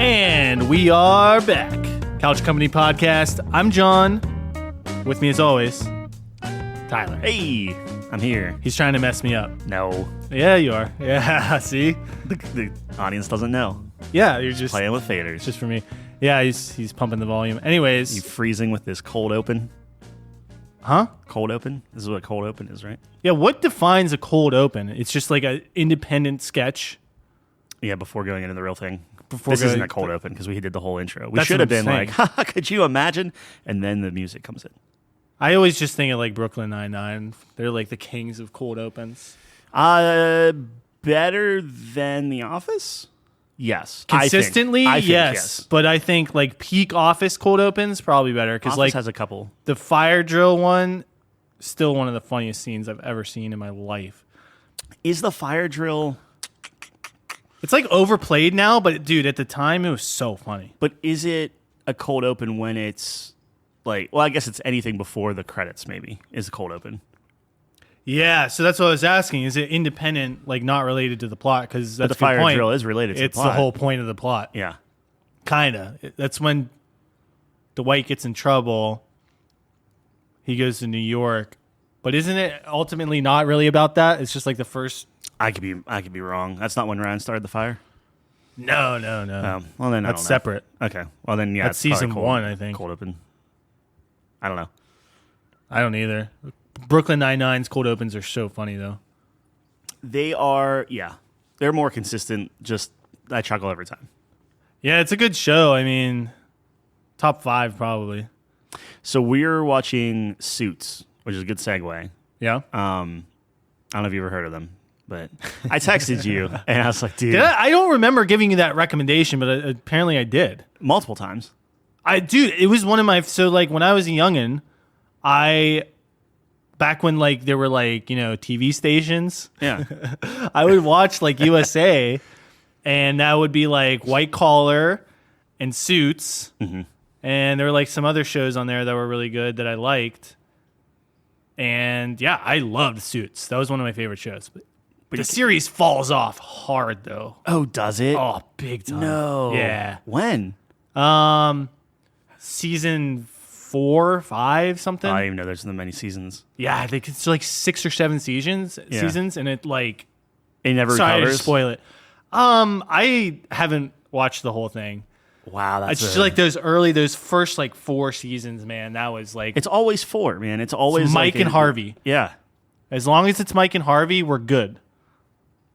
And we are back. Couch Company Podcast. I'm John. With me as always, Tyler. Hey, I'm here. He's trying to mess me up. No. Yeah, you are. Yeah, see? The audience doesn't know. Yeah, you're just Playing with faders. just for me. Yeah, he's pumping the volume. Anyways. You freezing with this cold open? Huh? Cold open? This is what cold open is, right? Yeah, what defines a cold open? It's just like an independent sketch. Yeah, before going into the real thing. Before This isn't going- a cold open because we did the whole intro. We That's should what have been I'm like, haha, could you imagine? And then the music comes in. I always just think of like Brooklyn Nine-Nine. They're like the kings of cold opens. Better than The Office? Yes. Consistently, I think yes. But I think like peak Office cold opens probably better because Office like has a couple. the fire drill one, still one of the funniest scenes I've ever seen in my life. Is the fire drill... It's like overplayed now, but dude, at the time it was so funny. But is it a cold open when it's like... Well, I guess it's anything before the credits maybe is a cold open. Yeah, so that's what I was asking. Is it independent, like not related to the plot? Because that's But the a good fire point. drill is related to It's the plot. the whole point of the plot. Yeah. Kinda. That's when Dwight gets in trouble. He goes to New York. But isn't it ultimately not really about that? It's just like the first... I could be wrong. That's not when Ryan started the fire? No. Well, then I That's don't know. separate. Okay. Well, then, yeah. That's it's probably season cold, 1, I think. Cold open. I don't know. I don't either. Brooklyn Nine-Nine's cold opens are so funny, though. They are, yeah. They're more consistent. Just, I chuckle every time. Yeah, it's a good show. I mean, top 5 probably. So we're watching Suits, which is a good segue. Yeah? I don't know if you ever heard of them, but I texted you, and I was like, dude. I don't remember giving you that recommendation, but apparently I did. Multiple times. Dude, it was one of my... So, like, when I was a youngin', back when, like, there were, like, you know, TV stations, Yeah. I would watch, like, USA, and that would be, like, White Collar and Suits, and there were, like, some other shows on there that were really good that I liked. And, yeah, I loved Suits. That was one of my favorite shows. But the series falls off hard, though. Oh, does it? Oh, big time. No. Yeah. When? Season 4, 5, something. I didn't even know there's so many seasons. Yeah, I think it's like 6 or 7 seasons, and it like... It never Sorry recovers? to spoil it. I haven't watched the whole thing. Wow, It's just like those first like 4 seasons, man. That was like... It's always 4, man. It's always Mike like and Harvey. Yeah. As long as it's Mike and Harvey, we're good.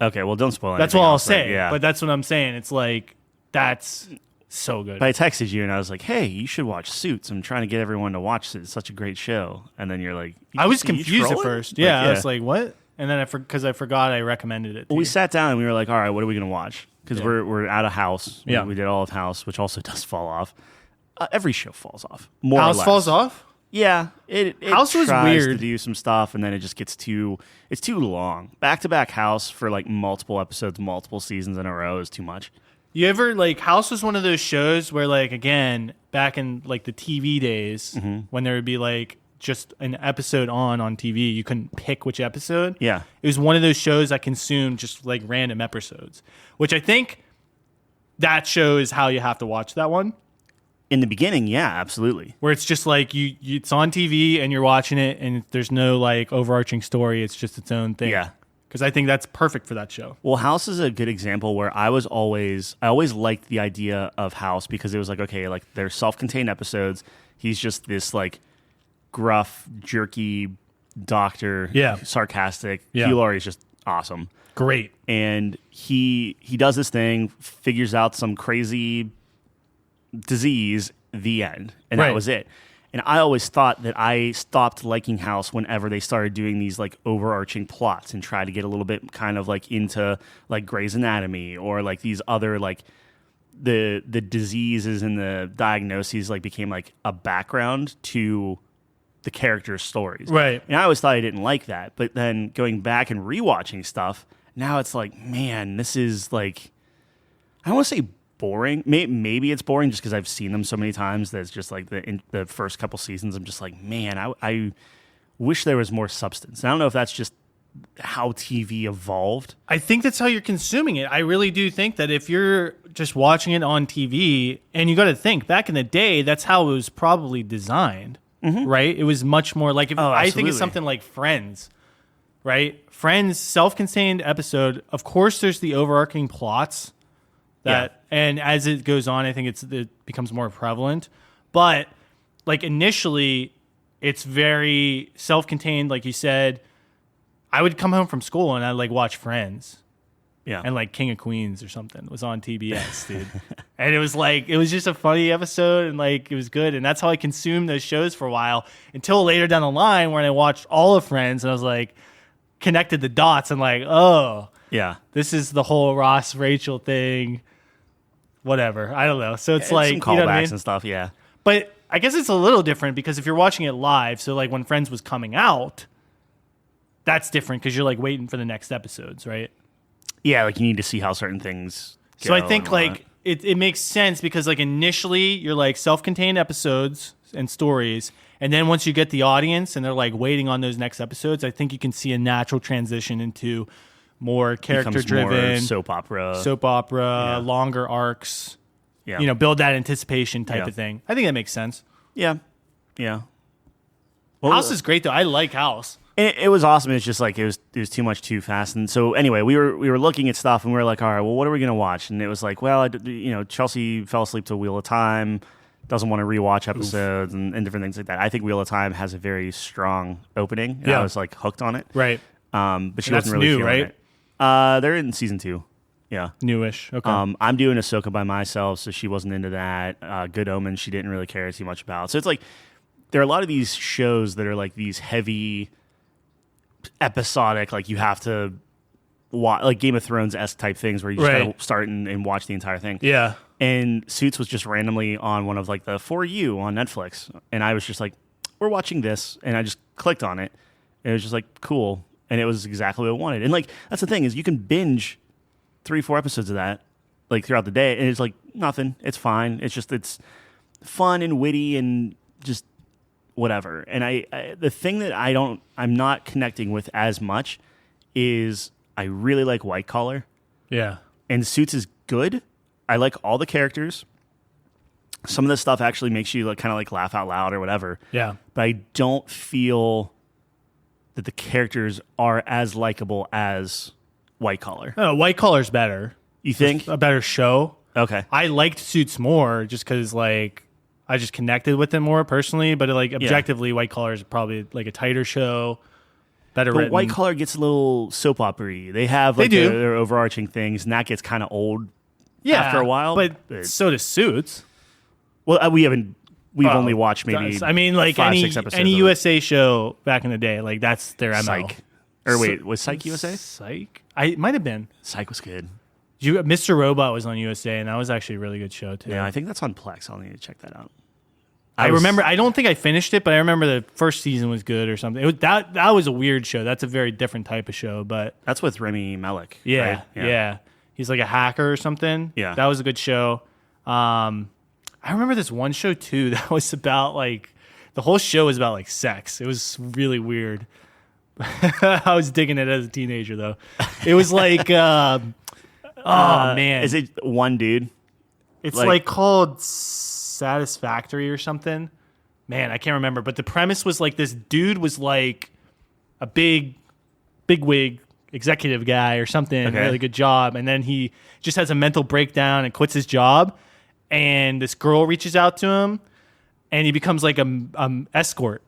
Okay, well, don't spoil That's anything what I'll else, say. Yeah. But that's what I'm saying. It's like, that's so good. But I texted you and I was like, hey, you should watch Suits. I'm trying to get everyone to watch it. It's such a great show. And then you're like... I was "You confused at trolling?" first. Like, Yeah, I was like, what? And then because I forgot I recommended it. Well, we sat down and we were like, all right, what are we going to watch? Because Yeah. we're out of House. Yeah. We did all of House, which also does fall off. Every show falls off. More or House less. falls off? Yeah. It House was tries to weird. do some stuff and then it just gets it's too long. Back-to-back House for like multiple episodes, multiple seasons in a row is too much. You ever, like, House was one of those shows where, like, again, back in, like, the TV days, when there would be, like, just an episode on TV, you couldn't pick which episode. Yeah. It was one of those shows I consumed just, like, random episodes, which I think that show is how you have to watch that one. In the beginning, yeah, absolutely. Where it's just, like, it's on TV and you're watching it and there's no, like, overarching story. It's just its own thing. Yeah. Because I think that's perfect for that show. Well, House is a good example where I always liked the idea of House because it was like, okay, like they're self-contained episodes. He's just this like gruff, jerky doctor, sarcastic. Yeah. Hugh Laurie is just awesome. Great. And he does this thing, figures out some crazy disease, the end. And Right. that was it. And I always thought that I stopped liking House whenever they started doing these like overarching plots and try to get a little bit kind of like into like Grey's Anatomy or like these other like the diseases and the diagnoses like became like a background to the characters' stories. Right. And I always thought I didn't like that. But then going back and rewatching stuff, now it's like, man, this is like, I don't want to say boring. Maybe it's boring just because I've seen them so many times that it's just like the first couple seasons, I'm just like, man, I wish there was more substance. And I don't know if that's just how TV evolved. I think that's how you're consuming it. I really do think that if you're just watching it on TV, and you got to think back in the day, that's how it was probably designed, right? It was much more like I think it's something like Friends, right? Friends, self-contained episode. Of course, there's the overarching plots and as it goes on, I think it becomes more prevalent. But like initially, it's very self-contained, like you said. I would come home from school and I'd like watch Friends. Yeah. And like King of Queens or something was on TBS, dude. And it was just a funny episode and like it was good. And that's how I consumed those shows for a while until later down the line when I watched all of Friends and I was like connected the dots and like, oh, yeah, this is the whole Ross Rachel thing. Whatever. I don't know. So it's like some callbacks, you know what I mean? And stuff, yeah. But I guess it's a little different because if you're watching it live, so like when Friends was coming out, that's different because you're like waiting for the next episodes, right? Yeah, like you need to see how certain things go. So I think like it makes sense because like initially you're like self-contained episodes and stories, and then once you get the audience and they're like waiting on those next episodes, I think you can see a natural transition into more character-driven soap opera, longer arcs. Yeah, you know, build that anticipation type of thing. I think that makes sense. Yeah. Well, House is great though. I like House. It was awesome. It's just like it was too much too fast. And so anyway, we were looking at stuff and we were like, all right, well, what are we gonna watch? And it was like, well, Chelsea fell asleep to Wheel of Time, doesn't want to rewatch episodes and different things like that. I think Wheel of Time has a very strong opening. And I was like hooked on it. Right. But she wasn't really feeling right? it. They're in season 2. Yeah. Newish. Okay. I'm doing Ahsoka by myself, so she wasn't into that. Good Omens, she didn't really care too much about. So it's like there are a lot of these shows that are like these heavy episodic, like you have to watch, like Game of Thrones-esque type things where you just gotta start and watch the entire thing. Yeah. And Suits was just randomly on one of like the For You on Netflix, and I was just like, we're watching this, and I just clicked on it, and it was just like cool, and it was exactly what I wanted. And like that's the thing is you can binge 3-4 episodes of that like throughout the day, and it's like nothing. It's fine. It's fun and witty and just whatever. And I the thing that I'm not connecting with as much is I really like White Collar. Yeah. And Suits is good. I like all the characters. Some of the stuff actually makes you like kind of like laugh out loud or whatever. Yeah. But I don't feel that the characters are as likable as White Collar. Oh, White Collar's better. You think? It's a better show. Okay. I liked Suits more just because like I just connected with it more personally, but like objectively, White Collar is probably like a tighter show, better written. White Collar gets a little soap opera-y. They have like their overarching things, and that gets kind of old after a while. But so does Suits. Well, we've only watched maybe I mean, like 5-6 episodes any USA show back in the day, like that's their MO. Psych. Or wait, was Psych USA? Psych? It might have been. Psych was good. Mr. Robot was on USA, and that was actually a really good show too. Yeah, I think that's on Plex. I'll need to check that out. I remember. I don't think I finished it, but I remember the first season was good or something. That was a weird show. That's a very different type of show, but that's with Rami Malek. Yeah, right? yeah. He's like a hacker or something. Yeah, that was a good show. I remember this one show too that was about like the whole show was about like sex. It was really weird. I was digging it as a teenager though. It was like, oh man, is it one dude? It's like called Satisfactory or something. Man, I can't remember. But the premise was like this dude was like a big wig executive guy or something, really good job, and then he just has a mental breakdown and quits his job. And this girl reaches out to him, and he becomes like a escort.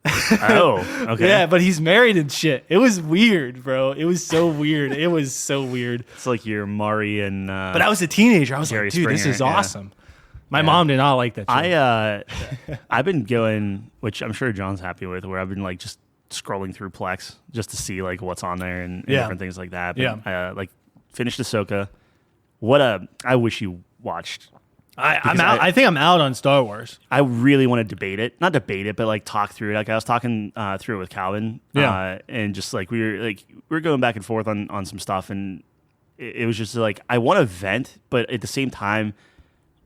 Oh, okay. Yeah, but he's married and shit. It was weird, bro. It was so weird. It was so weird. It's like your Maury and. But I was a teenager. I was Jerry like, dude, Springer, this is awesome. My mom did not like that show. I've been going, which I'm sure John's happy with, where I've been like just scrolling through Plex just to see like what's on there and different things like that. But, like finished Ahsoka. I wish you watched. I'm out. I think I'm out on Star Wars. I really want to debate it, not debate it, but like talk through it. Like I was talking through it with Calvin, and just like we were going back and forth on some stuff, and it was just like I want to vent, but at the same time,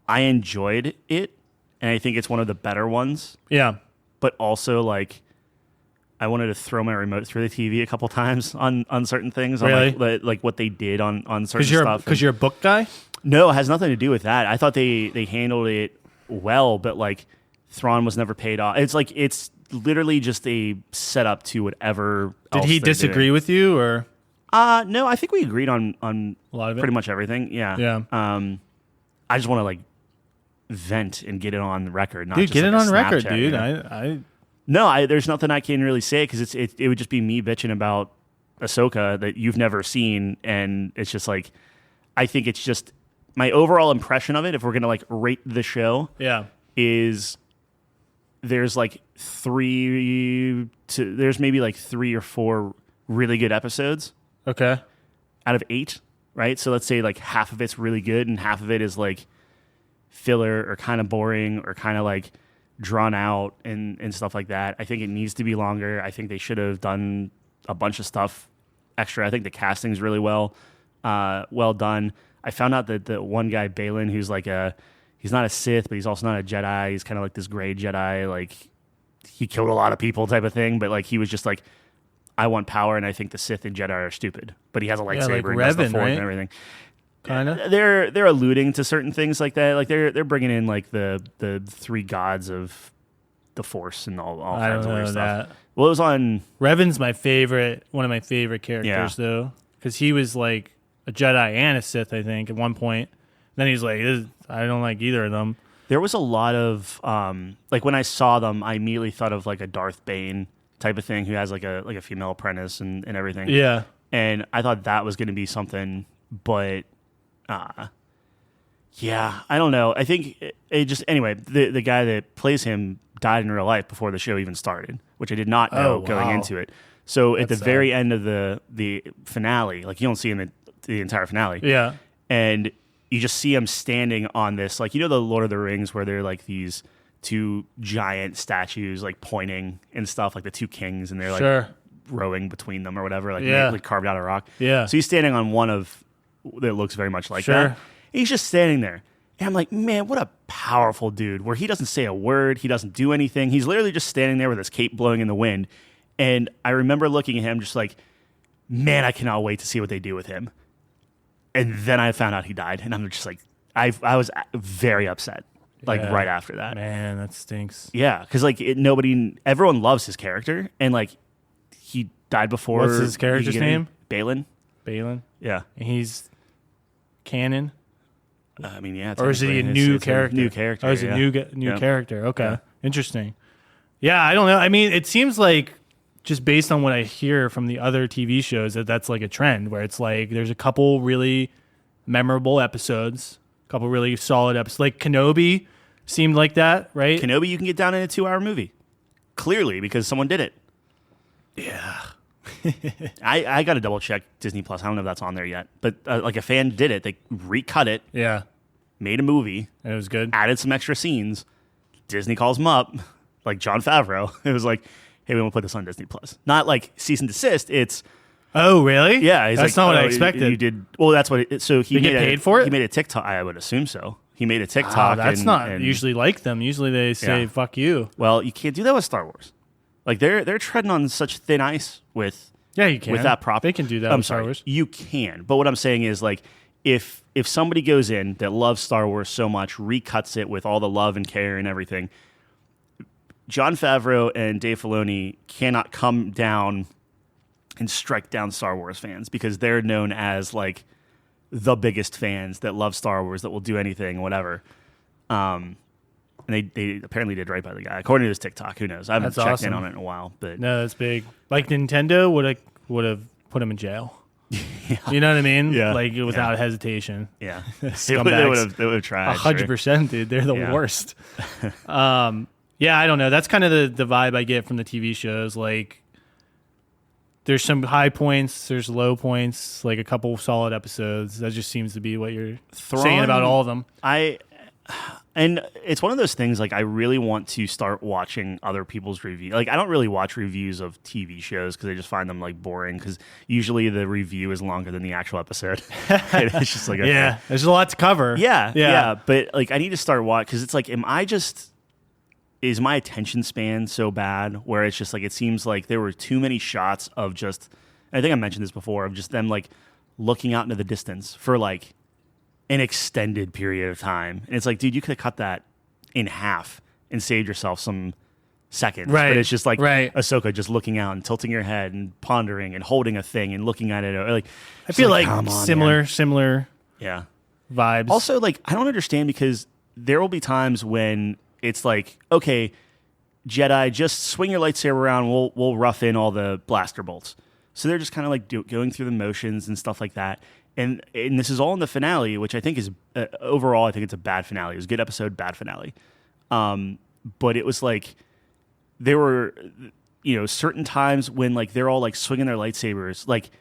I enjoyed it, and I think it's one of the better ones. Yeah, but also like I wanted to throw my remote through the TV a couple times on certain things. Really? On like what they did on certain stuff. Because you're a book guy? No, it has nothing to do with that. I thought they handled it well, but like Thrawn was never paid off. It's like it's literally just a setup to whatever. Did he disagree with you or? No, I think we agreed on A lot of it? pretty much everything. Yeah. Yeah. I just want to like vent and get it on the record. Not Dude, just get like it a on record, Snapchat, dude. you know? No, there's nothing I can really say because it would just be me bitching about Ahsoka that you've never seen, and it's just like I think it's just my overall impression of it. If we're gonna like rate the show, is there's like there's maybe like 3 or 4 really good episodes. Okay. Out of 8, right? So let's say like half of it's really good and half of it is like filler or kind of boring or kind of like drawn out and stuff like that. I think it needs to be longer. I think they should have done a bunch of stuff extra. I think the casting's really well done. I found out that the one guy, Balin, who's like he's not a Sith, but he's also not a Jedi. He's kind of like this gray Jedi, like he killed a lot of people type of thing, but like he was just like, I want power, and I think the Sith and Jedi are stupid. But he has a lightsaber like and does the Revan, Force right? and everything. Kind of. They're alluding to certain things like that. Like they're bringing in like the 3 gods of the Force and all I kinds don't of weird know stuff. that. Well, it was on. Revan's one of my favorite characters, though, because he was like a Jedi and a Sith, I think, at one point. Then he's like, I don't like either of them. There was a lot of like when I saw them, I immediately thought of like a Darth Bane type of thing who has like a female apprentice and everything. Yeah. And I thought that was going to be something, but yeah, I don't know. I think it just anyway. The guy that plays him died in real life before the show even started, which I did not know going into it. So at the very end of the finale, like you don't see him in the entire finale. Yeah. And you just see him standing on this, like, you know, the Lord of the Rings where they're like these 2 giant statues, like pointing and stuff, like the 2 kings, and they're like rowing between them or whatever, like carved out of rock. Yeah. So he's standing on one of that looks very much like that. And he's just standing there. And I'm like, man, what a powerful dude, where he doesn't say a word. He doesn't do anything. He's literally just standing there with his cape blowing in the wind. And I remember looking at him just like, man, I cannot wait to see what they do with him. And then I found out he died. And I'm just like, I was very upset, like right after that. Man, that stinks. Yeah, because like everyone loves his character. And like he died before. What's his character's name? Balin. Yeah. And he's canon? I mean, yeah. Or is he a new character? New character. Oh, is it a new character? Okay. Yeah. Interesting. Yeah, I don't know. I mean, it seems like just based on what I hear from the other TV shows that's like a trend where it's like there's a couple really memorable episodes, a couple really solid episodes. Like Kenobi seemed like that, right? Kenobi, you can get down in a 2-hour movie. Clearly, because someone did it. Yeah. I got to double check Disney Plus. I don't know if that's on there yet, but like a fan did it. They recut it. Yeah. Made a movie. And it was good. Added some extra scenes. Disney calls them up, like Jon Favreau. It was like, hey, we want to put this on Disney Plus. Not like cease and desist. It's oh, really? Yeah, he's that's like, not what I expected. You did well. That's what. So he get paid for it. He made a TikTok. I would assume so. He made a TikTok. That's not usually like them. Usually they say "fuck you." Well, you can't do that with Star Wars. Like they're treading on such thin ice with you can with that prop. They can do that. With Star Wars. You can. But what I'm saying is like if somebody goes in that loves Star Wars so much, recuts it with all the love and care and everything. Jon Favreau and Dave Filoni cannot come down and strike down Star Wars fans because they're known as like the biggest fans that love Star Wars, that will do anything, whatever. And they apparently did right by the guy, according to his TikTok. Who knows? I haven't checked in on it in a while, but no, that's big. Like Nintendo would have put him in jail. Yeah. You know what I mean? Yeah. Like without hesitation. Yeah, Scumbags. they would have tried. 100%, dude. They're the worst. Yeah, I don't know. That's kind of the vibe I get from the TV shows. Like, there's some high points, there's low points, like a couple solid episodes. That just seems to be what you're saying about all of them. And it's one of those things, like, I really want to start watching other people's reviews. Like, I don't really watch reviews of TV shows because I just find them, like, boring because usually the review is longer than the actual episode. It's just like, okay. Yeah, there's a lot to cover. Yeah. But, like, I need to start watching because it's like, is my attention span so bad where it's just like it seems like there were too many shots of just, I think I mentioned this before, of just them like looking out into the distance for like an extended period of time. And it's like, dude, you could have cut that in half and saved yourself some seconds. Right. But it's just like right. Ahsoka just looking out and tilting your head and pondering and holding a thing and looking at it. Like I feel like come on, similar yeah. vibes. Also, like, I don't understand because there will be times when it's like, okay, Jedi, just swing your lightsaber around. We'll rough in all the blaster bolts. So they're just kind of like going through the motions and stuff like that. And this is all in the finale, which I think is overall, I think it's a bad finale. It was a good episode, bad finale. But it was like there were, certain times when like they're all like swinging their lightsabers like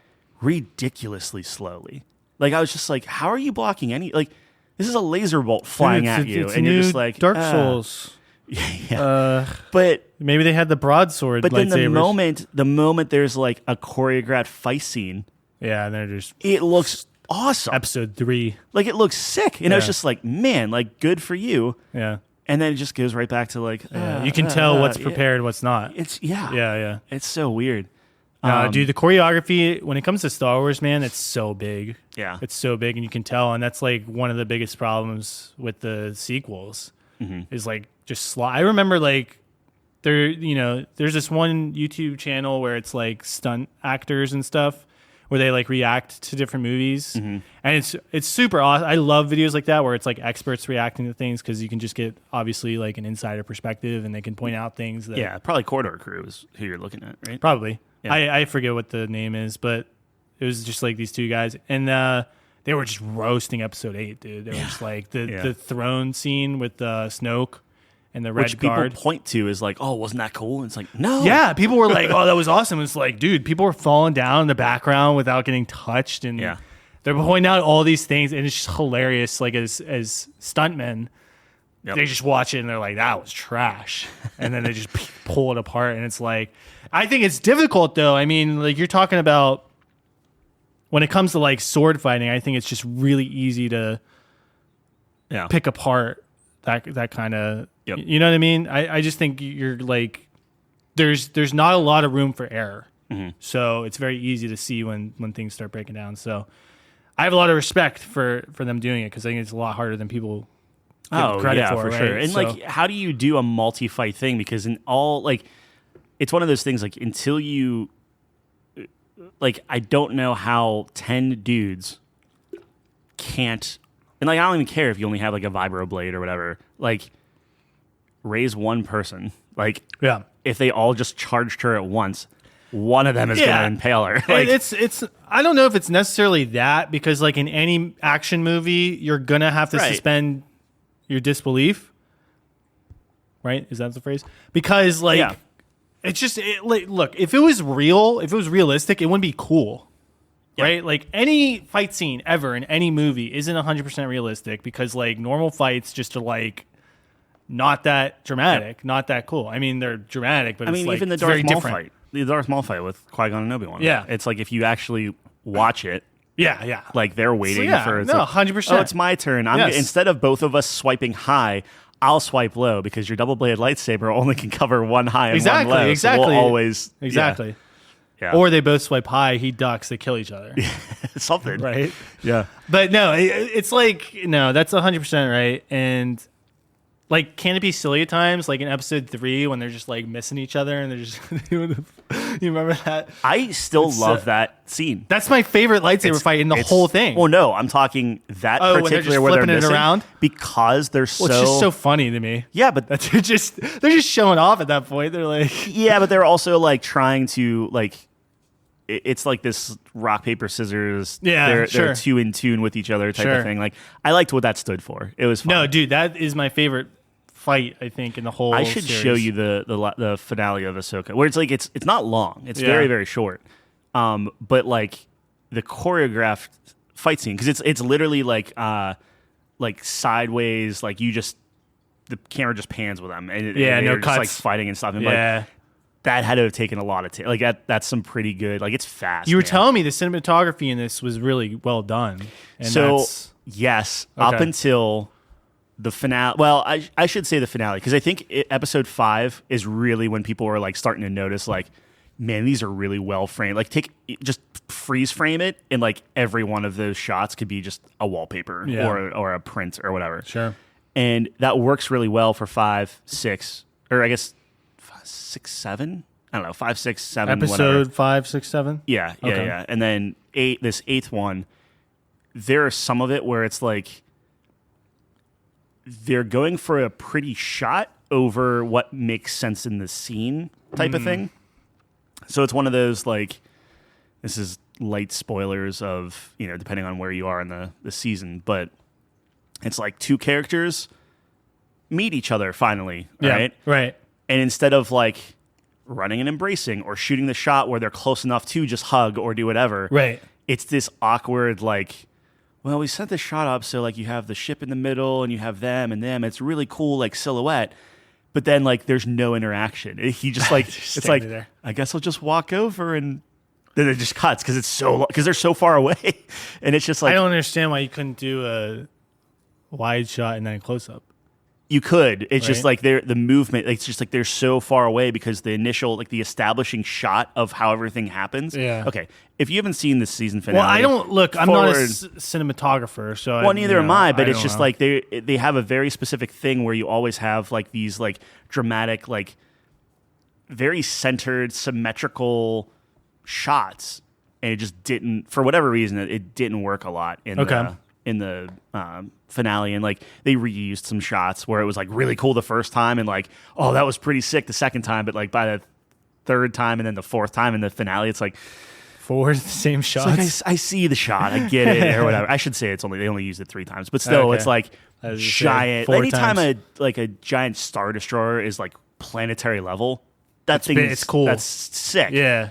ridiculously slowly. Like I was just like, how are you blocking any? Like this is a laser bolt flying at you, and you're just like Dark Souls. Yeah. But maybe they had the broadsword. But then lightsabers. the moment there's like a choreographed fight scene, yeah, and they're just it looks awesome. Episode 3, like it looks sick, and I was just like, man, like good for you. Yeah. And then it just goes right back to like you can tell what's prepared, what's not. It's yeah. It's so weird. Dude, the choreography when it comes to Star Wars, man, it's so big. Yeah, it's so big, and you can tell, and that's like one of the biggest problems with the sequels. Is like just I remember like there's this one YouTube channel where it's like stunt actors and stuff where they like react to different movies, and it's super awesome. I love videos like that where it's like experts reacting to things because you can just get obviously like an insider perspective and they can point out things that probably Corridor Crew is who you're looking at, right? Probably. Yeah. I forget what the name is, but it was just like these two guys, and they were just roasting episode 8, dude. They were just like the throne scene with Snoke and the red guard. Which people point to is like, oh, wasn't that cool? And it's like, no. Yeah, people were like, oh, that was awesome. It's like, dude, people were falling down in the background without getting touched, and they're pointing out all these things, and it's just hilarious. Like as stuntmen, they just watch it and they're like, that was trash, and then they just pull it apart, and it's like, I think it's difficult though. I mean, like you're talking about. When it comes to like sword fighting, I think it's just really easy to pick apart that kind of, you know what I mean? I just think you're like, there's not a lot of room for error. So it's very easy to see when things start breaking down. So I have a lot of respect for them doing it because I think it's a lot harder than people give credit for. Right? Sure. And so, like, how do you do a multi-fight thing? Because in all, like, it's one of those things like until you, like, I don't know how 10 dudes can't, and like I don't even care if you only have like a vibro blade or whatever, like raise one person. Like if they all just charged her at once, one of them is gonna impale her. Like, it's I don't know if it's necessarily that, because like in any action movie, you're gonna have to suspend your disbelief. Right? Is that the phrase? Because like it's just look, if it was realistic, it wouldn't be cool. Right? Like any fight scene ever in any movie isn't 100% realistic because like normal fights just are like not that dramatic, not that cool. I mean, they're dramatic, but it's like even the Darth Maul fight. The Darth Maul fight with Qui-Gon and Obi-Wan. Yeah. It's like if you actually watch it, yeah. like they're waiting for it's 100%. Oh, it's my turn. Instead of both of us swiping high, I'll swipe low because your double-bladed lightsaber only can cover one high and one low. Exactly. So we'll always Yeah. Or they both swipe high, he ducks, they kill each other. Something. Right? Yeah. But no, it's like, no, that's 100% right. And like, can it be silly at times? Like in episode 3 when they're just like missing each other and they're just doing you remember that? I still love that scene. That's my favorite lightsaber fight in the whole thing. Well, no, I'm talking that particular where they're missing, around because they're so. It's just so funny to me. Yeah, but they're just showing off at that point. They're like, yeah, but they're also like trying to like. It's like this rock paper scissors. Yeah, they're two in tune with each other type of thing. Like I liked what that stood for. It was fun. No, dude, that is my favorite fight, I think, in the whole I should series. show you the finale of Ahsoka, where it's like it's not long. It's very, very short. But like the choreographed fight scene, because it's literally like sideways, like the camera just pans with them, and no just cuts, like fighting and stuff. And like that had to have taken a lot of like that's some pretty good. Like it's fast. You were telling me the cinematography in this was really well done. And so yes, up until the finale. Well, I should say the finale because I think episode 5 is really when people are like starting to notice like, man, these are really well framed. Like just freeze frame it, and like every one of those shots could be just a wallpaper or a print or whatever. Sure. And that works really well for 5, 6, or I guess 5, 6, 7. I don't know, 5, 6, 7. Episode whatever. 5, 6, 7. Yeah. And then this 8th one, there are some of it where it's like they're going for a pretty shot over what makes sense in the scene type of thing. So it's one of those like, this is light spoilers of, depending on where you are in the season, but it's like two characters meet each other finally, right? Yeah, right. And instead of like running and embracing or shooting the shot where they're close enough to just hug or do whatever, right? It's this awkward like, well, we set the shot up so like you have the ship in the middle and you have them and them. It's really cool like silhouette. But then, like, there's no interaction. He just like it's like there. I guess I'll just walk over, and then it just cuts because they're so far away, and it's just like I don't understand why you couldn't do a wide shot and then a close up. You could. It's just like the movement. It's just like they're so far away because the initial like the establishing shot of how everything happens. Yeah. Okay. If you haven't seen the season finale, well, I don't look. I'm not a cinematographer, so neither am I. But it's just like they have a very specific thing where you always have like these like dramatic like very centered symmetrical shots, and it just didn't for whatever reason it didn't work a lot in the finale, and like they reused some shots where it was like really cool the first time and like, oh, that was pretty sick the second time, but like by the third time and then the fourth time in the finale it's like the same shots. Like I see the shot, I get it or whatever. I should say they only used it 3 times, but still it's like giant. Anytime a giant Star Destroyer is like planetary level, it's cool. That's sick. Yeah.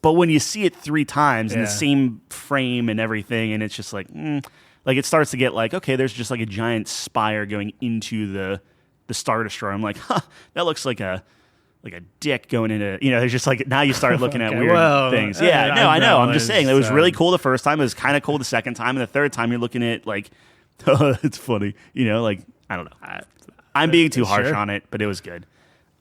But when you see it 3 times in the same frame and everything, and it's just like, like it starts to get like, okay, there's just like a giant spire going into the Star Destroyer. I'm like, that looks like a dick going into, there's just like, now you start looking at weird things. Yeah, no, I know. I'm just saying, it was really cool the first time. It was kind of cool the second time. And the third time you're looking at like, it's funny. Like, I don't know. I'm being too harsh on it, but it was good.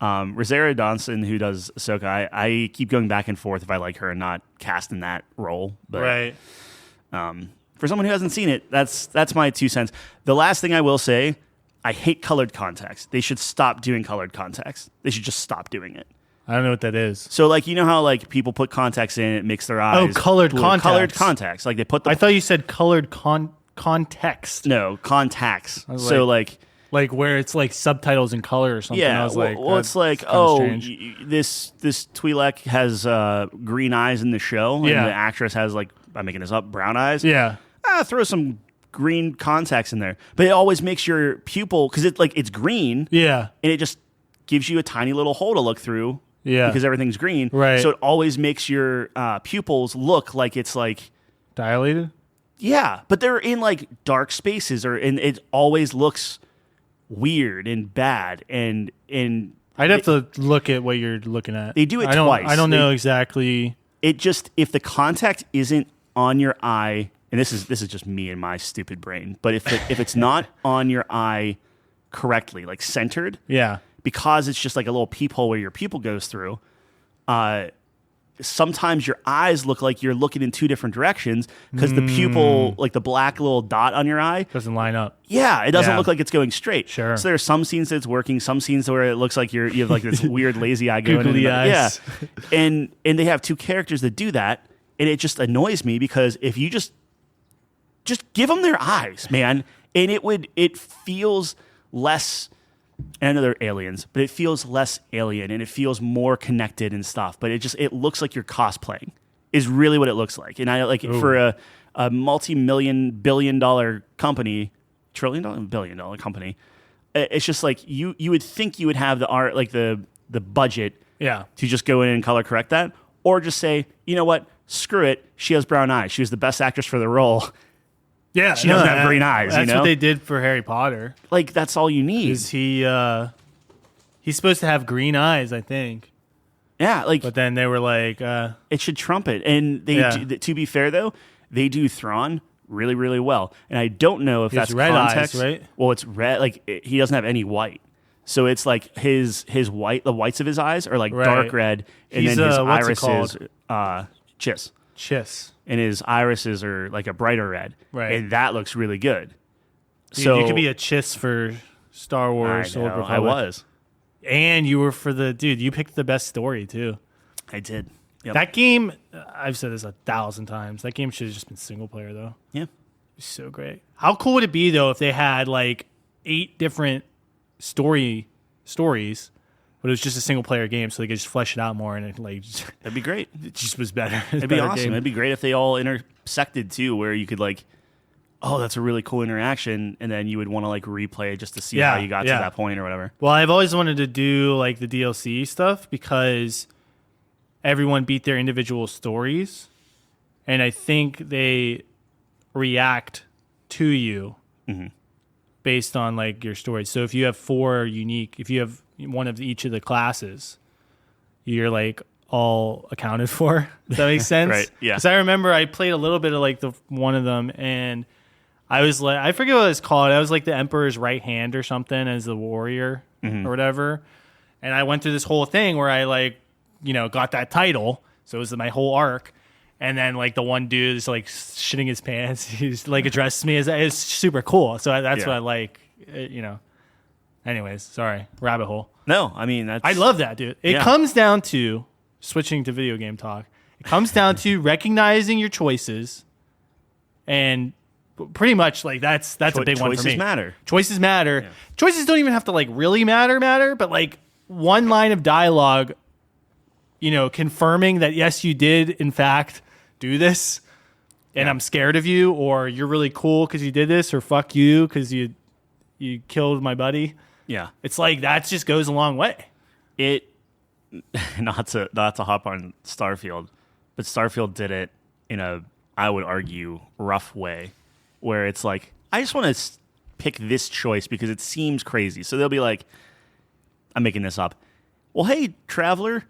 Rosario Dawson, who does Ahsoka, I keep going back and forth if I like her or not cast in that role. But, right. For someone who hasn't seen it, that's my 2 cents. The last thing I will say, I hate colored contacts. They should stop doing colored contacts. They should just stop doing it. I don't know what that is. So, like, you know how like people put contacts in, it makes their eyes. Oh, colored contacts. Colored contacts. Like they put. I thought you said colored context. No, contacts. So like where it's like subtitles in color or something. Yeah. I was like, well, it's like this Twi'lek has green eyes in the show, and the actress has like, I'm making this up, brown eyes. Yeah. Throw some green contacts in there, but it always makes your pupil because it's green. Yeah. And it just gives you a tiny little hole to look through. Yeah. Because everything's green. Right. So it always makes your pupils look like it's like dilated. Yeah, but they're in like dark spaces, and it always looks weird and bad. And I'd have to look at what you're looking at. They do it twice. I don't know exactly. It just, if the contact isn't on your eye, and this is just me and my stupid brain, but if it's not on your eye correctly, like centered, because it's just like a little peephole where your pupil goes through, sometimes your eyes look like you're looking in 2 different directions because the pupil, like the black little dot on your eye, doesn't line up. Yeah, it doesn't look like it's going straight. Sure. So there are some scenes that it's working, some scenes where it looks like you have like this weird lazy eye going. Googly eyes. Yeah, and they have 2 characters that do that, and it just annoys me because if you just give them their eyes, man, and it feels less. And I know they're aliens, but it feels less alien and it feels more connected and stuff. But it looks like you're cosplaying is really what it looks like. And I like for a multi-million billion-dollar company, billion-dollar company, it's just like you would think you would have the art, like the budget to just go in and color correct that, or just say, you know what, screw it, she has brown eyes. She was the best actress for the role. Yeah, she doesn't have green eyes. That's what they did for Harry Potter. Like that's all you need. Is he's supposed to have green eyes, I think. Yeah, like. But then they were like, it should trump it. And they to be fair though, they do Thrawn really, really well. And I don't know if that's red context. eyes, right? Well, it's red. Like he doesn't have any white. So it's like his white, the whites of his eyes are like dark red, and then his irises, Chiss. and his irises are like a brighter red, Right. and that looks really good. Dude, so you could be a Chiss for Star Wars. I know, Old Republic. I was. And you were for you picked the best story too. I did. Yep. That game, I've said this 1,000 times. That game should have just been single player though. Yeah. It's so great. How cool would it be though if they had like 8 different stories, but it was just a single player game, so they could just flesh it out more, and it like That'd be great. it just was better. It'd be awesome. It'd be great if they all intersected too, where you could like, oh, that's a really cool interaction, and then you would want to like replay it just to see how you got to that point or whatever. Well, I've always wanted to do like the DLC stuff because everyone beat their individual stories, and I think they react to you based on like your story. So if you have 4 unique, if you have one of each of the classes, you're like all accounted for. Does that make sense? Right. Yeah. Because I remember I played a little bit of like the one of them, and I was like, I forget what it's called. I was like the Emperor's right hand or something as the warrior or whatever. And I went through this whole thing where I like, got that title. So it was my whole arc. And then like the one dude is like shitting his pants. He's like addressed me as it's super cool. So that's what I like, Anyways, sorry, rabbit hole. No, I mean I love that, dude. It comes down to switching to video game talk. It comes down to recognizing your choices, and pretty much like that's a big one for me. Choices matter. Choices matter. Yeah. Choices don't even have to like really matter, but like one line of dialogue, confirming that yes, you did in fact do this, and I'm scared of you, or you're really cool because you did this, or fuck you because you killed my buddy. Yeah, it's like that just goes a long way. It not to hop on Starfield, but Starfield did it in a, I would argue, rough way, where it's like I just want to pick this choice because it seems crazy. So they'll be like, I'm making this up. Well, hey, traveler,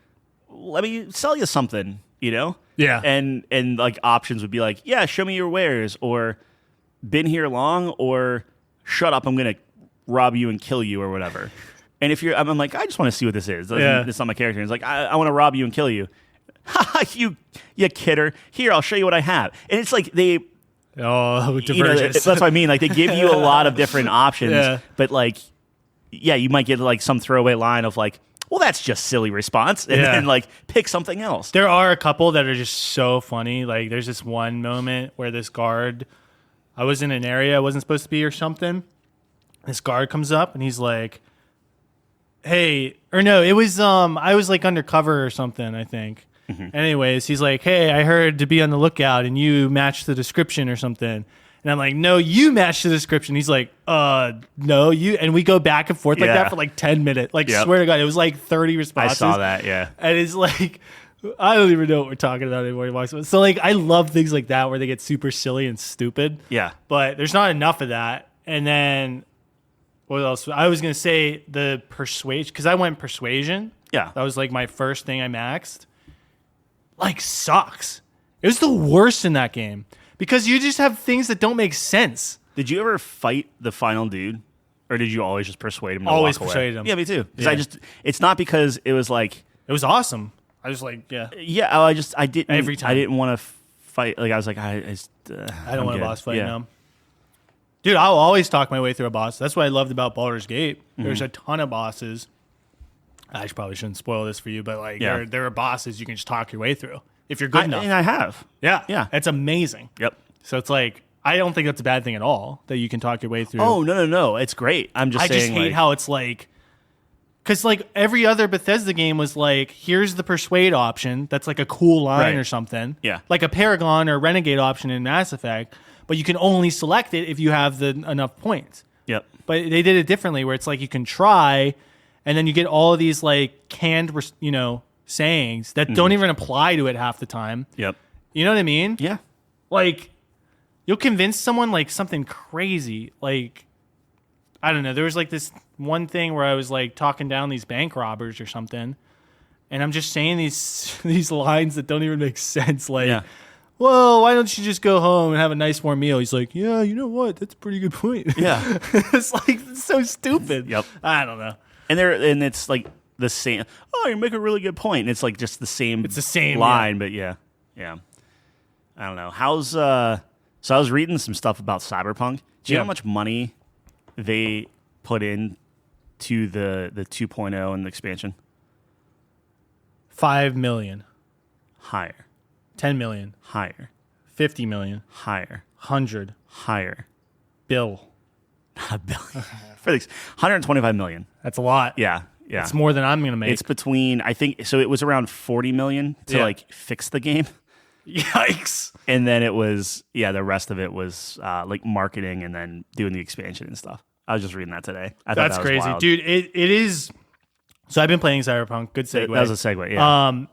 let me sell you something, Yeah. And like options would be like, yeah, show me your wares, or been here long, or shut up, I'm gonna rob you and kill you, or whatever. And if I'm like, I just want to see what this is. It's not my character. It's like, I want to rob you and kill you. you kidder. Here, I'll show you what I have. And it's like they. Oh, divergence. That's what I mean. Like they give you a lot of different options, but like, yeah, you might get like some throwaway line of like, well, that's just silly response, and then like pick something else. There are a couple that are just so funny. Like there's this one moment where this guard, I was in an area I wasn't supposed to be or something. This guard comes up and he's like, hey, or no, it was I was like undercover or something, I think. Anyways, he's like, hey, I heard to be on the lookout and you matched the description or something. And I'm like, no, you matched the description. He's like, no, you. And we go back and forth like that for like 10 minutes. Like, swear to God, it was like 30 responses. I saw that, yeah. And it's like, I don't even know what we're talking about anymore. So like, I love things like that where they get super silly and stupid. Yeah. But there's not enough of that. And then what else? I was going to say the persuasion, because I went persuasion. Yeah. That was like my first thing I maxed. Like, sucks. It was the worst in that game because you just have things that don't make sense. Did you ever fight the final dude, or did you always just persuade him to always walk away? persuaded him. Yeah, me too. Because it's not because it was like it was awesome. I was like, yeah. I didn't every time. I didn't want to fight. Like I was like, I don't want a boss fight now. Dude, I'll always talk my way through a boss. That's what I loved about Baldur's Gate. There's a ton of bosses. I probably shouldn't spoil this for you, but like there are bosses you can just talk your way through if you're good enough. And I have. Yeah. It's amazing. Yep. So it's like, I don't think that's a bad thing at all that you can talk your way through. Oh, no. It's great. I'm just saying. I just hate how it's like, because like every other Bethesda game was like, here's the persuade option. That's like a cool line or something. Yeah. Like a Paragon or Renegade option in Mass Effect, but you can only select it if you have enough points. Yep. But they did it differently where it's like you can try, and then you get all of these like canned, sayings that don't even apply to it half the time. Yep. You know what I mean? Yeah. Like, you'll convince someone like something crazy. Like, I don't know. There was like this one thing where I was like talking down these bank robbers or something, and I'm just saying these lines that don't even make sense. Like, well, why don't you just go home and have a nice warm meal? He's like, yeah, you know what? That's a pretty good point. Yeah. It's like it's so stupid. Yep. I don't know. And it's like the same. Oh, you make a really good point. And it's like just the same. It's the same line, but yeah. I don't know. So I was reading some stuff about Cyberpunk. Do you know how much money they put in to the 2.0 and the expansion? 5 million. Higher. 10 million. Higher. 50 million. Higher. 100. Higher. Bill. Not billion. For this, 125 million. That's a lot. Yeah. It's more than I'm going to make. It's between, I think, so it was around 40 million to like fix the game. Yikes. And then it was, the rest of it was like marketing and then doing the expansion and stuff. I was just reading that today. I thought That's that was crazy. wild. Dude, it is. So I've been playing Cyberpunk. Good segue. That was a segue, yeah.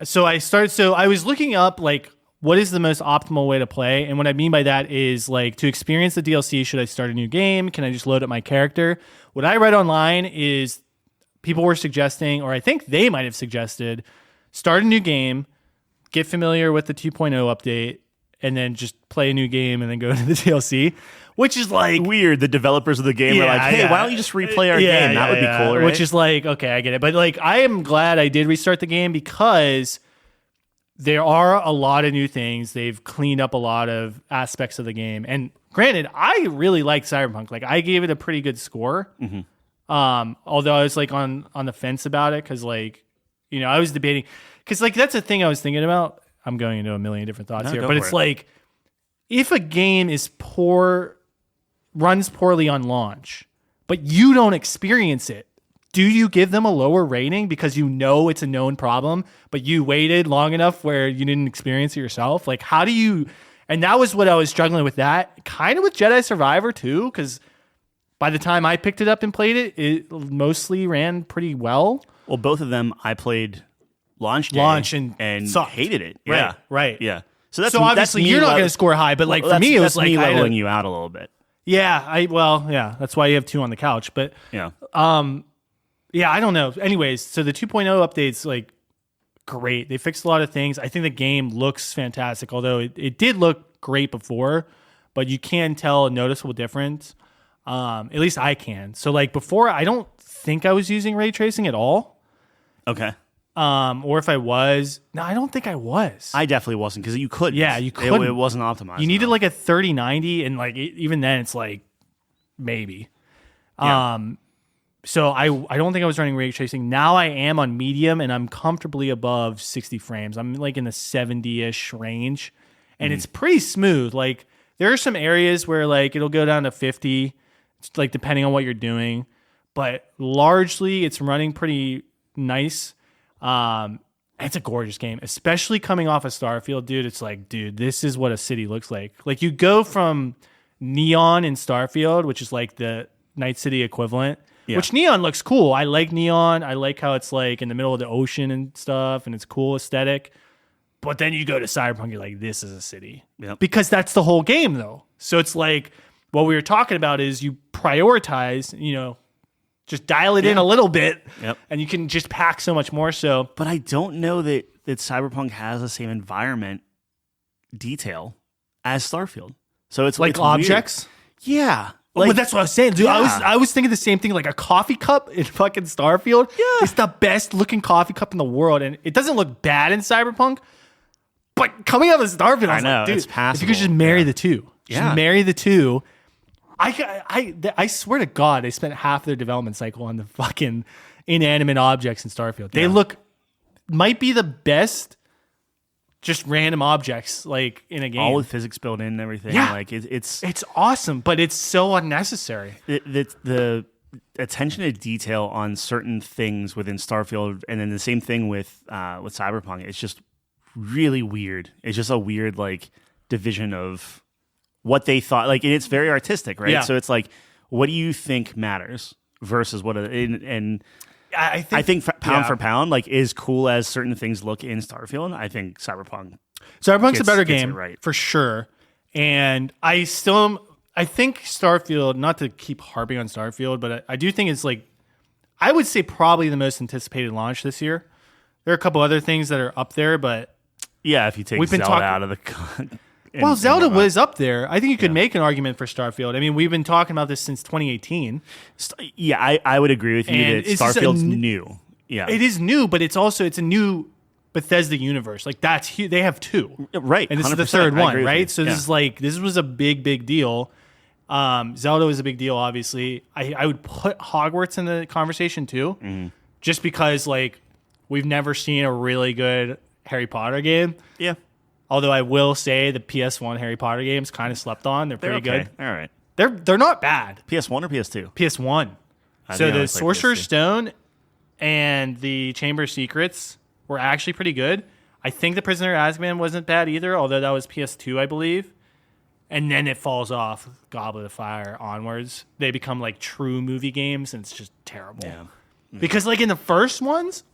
So I was looking up like what is the most optimal way to play, and what I mean by that is like to experience the DLC, should I start a new game? Can I just load up my character? What I read online is people were suggesting, or I think they might have suggested, start a new game, get familiar with the 2.0 update, and then just play a new game and then go to the DLC, which is like weird. The developers of the game are like, hey, why don't you just replay our game? That would be cool, right? Which is like, okay, I get it. But like, I am glad I did restart the game because there are a lot of new things. They've cleaned up a lot of aspects of the game. And granted, I really liked Cyberpunk. Like, I gave it a pretty good score. Mm-hmm. Although I was like on the fence about it because like, you know, I was debating because like that's a thing I was thinking about. I'm going into a million different thoughts here, but it's like if a game is runs poorly on launch, but you don't experience it, do you give them a lower rating because you know it's a known problem, but you waited long enough where you didn't experience it yourself? Like, how do you? And that was what I was struggling with. That kind of with Jedi Survivor too, because by the time I picked it up and played it, it mostly ran pretty well. Well, both of them I played launch day and sucked. Hated it. Right, Yeah, right. Yeah. So obviously you're not going to score high, but like for me, it was like me leveling you out a little bit. Yeah, that's why you have two on the couch. But yeah, I don't know. Anyways, so the 2.0 update's like great. They fixed a lot of things. I think the game looks fantastic, although it did look great before, but you can tell a noticeable difference. At least I can. So like before, I don't think I was using ray tracing at all. Okay. Or if I was, no, I don't think I was. I definitely wasn't because you couldn't. Yeah, you couldn't. It wasn't optimized. You needed like a 3090, and like even then, it's like maybe. Yeah. So I don't think I was running ray tracing. Now I am on medium, and I'm comfortably above 60 frames. I'm like in the 70-ish range, and it's pretty smooth. Like there are some areas where like it'll go down to 50, it's like depending on what you're doing, but largely it's running pretty nice. It's a gorgeous game, especially coming off of Starfield, dude. It's like, dude, this is what a city looks like. Like you go from Neon in Starfield, which is like the Night City equivalent, which Neon looks cool. I like Neon. I like how it's like in the middle of the ocean and stuff, and it's cool aesthetic. But then you go to Cyberpunk, you're like, this is a city. Yep. Because that's the whole game, though. So it's like, what we were talking about is you prioritize, you know, just dial it in a little bit, and you can just pack so much more. So, but I don't know that Cyberpunk has the same environment detail as Starfield. So it's like it's objects. Weird. Yeah, Well, that's what I was saying, dude. I was thinking the same thing. Like a coffee cup in fucking Starfield. Yeah, it's the best looking coffee cup in the world, and it doesn't look bad in Cyberpunk. But coming out of Starfield, I was like, dude, it's passable. If you could just marry the two, just marry the two. I swear to God, they spent half their development cycle on the fucking inanimate objects in Starfield. They might be the best, just random objects like in a game, all with physics built in and everything. Yeah, like it's awesome, but it's so unnecessary. The attention to detail on certain things within Starfield, and then the same thing with Cyberpunk. It's just really weird. It's just a weird like division of what they thought, like, and it's very artistic, right? Yeah. So it's like, what do you think matters versus what? And I think pound for pound, like, as cool as certain things look in Starfield, I think Cyberpunk's a better game, right, for sure. And I think Starfield, not to keep harping on Starfield, but I do think it's like, I would say probably the most anticipated launch this year. There are a couple other things that are up there, but Yeah, if you take We've been Zelda talk- out of the. Well, Zelda whatnot. was up there. I think you could make an argument for Starfield. I mean, we've been talking about this since 2018. Yeah, I would agree with you And that it's just Starfield's new. Yeah, It is new, but it's a new Bethesda universe. Like that's they have two, right, and this is the 100%. third I one, agree with you. right? So this was a big deal. Zelda was a big deal, obviously. I would put Hogwarts in the conversation too, just because like we've never seen a really good Harry Potter game. Yeah, Although I will say the PS1 Harry Potter games kind of slept on. They're pretty okay. good. All right, They're not bad. PS1 or PS2? PS1. I So think I the only played Sorcerer's PS2. Stone and the Chamber of Secrets were actually pretty good. I think the Prisoner of Azkaban wasn't bad either, although that was PS2, I believe. And then it falls off Goblet of Fire onwards. They become like true movie games, and it's just terrible. Yeah. Because like in the first ones,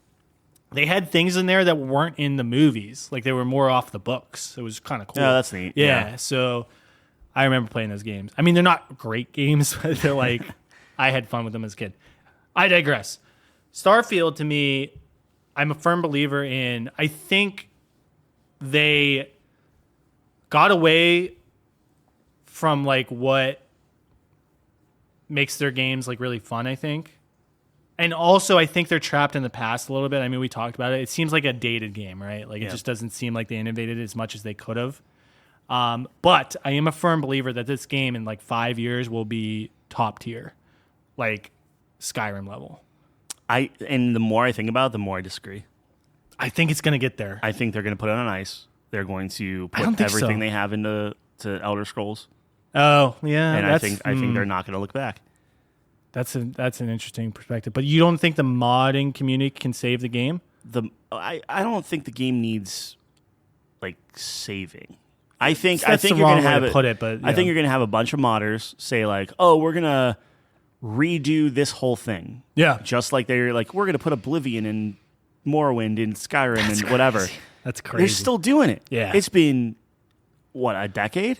they had things in there that weren't in the movies. Like they were more off the books. It was kind of cool. Yeah, that's neat. Yeah, so I remember playing those games. I mean, they're not great games, but they're like, I had fun with them as a kid. I digress. Starfield, to me, I'm a firm believer in, I think they got away from like what makes their games like really fun, I think. And also, I think they're trapped in the past a little bit. I mean, we talked about it. It seems like a dated game, right? Like, it just doesn't seem like they innovated as much as they could have. But I am a firm believer that this game in like 5 years will be top tier, like Skyrim level. And the more I think about it, the more I disagree. I think it's going to get there. I think they're going to put it on ice. They're going to I don't put think everything so. they have into Elder Scrolls, Oh, yeah. and I think they're not going to look back. That's an interesting perspective. But you don't think the modding community can save the game? I don't think the game needs like saving. I think That's you're the wrong going to way have to put it, but I think you're going to have a bunch of modders say like, "Oh, we're going to redo this whole thing." Yeah. Just like they're like, "We're going to put Oblivion and Morrowind and Skyrim and whatever." That's crazy. They're still doing it. Yeah. It's been what, a decade?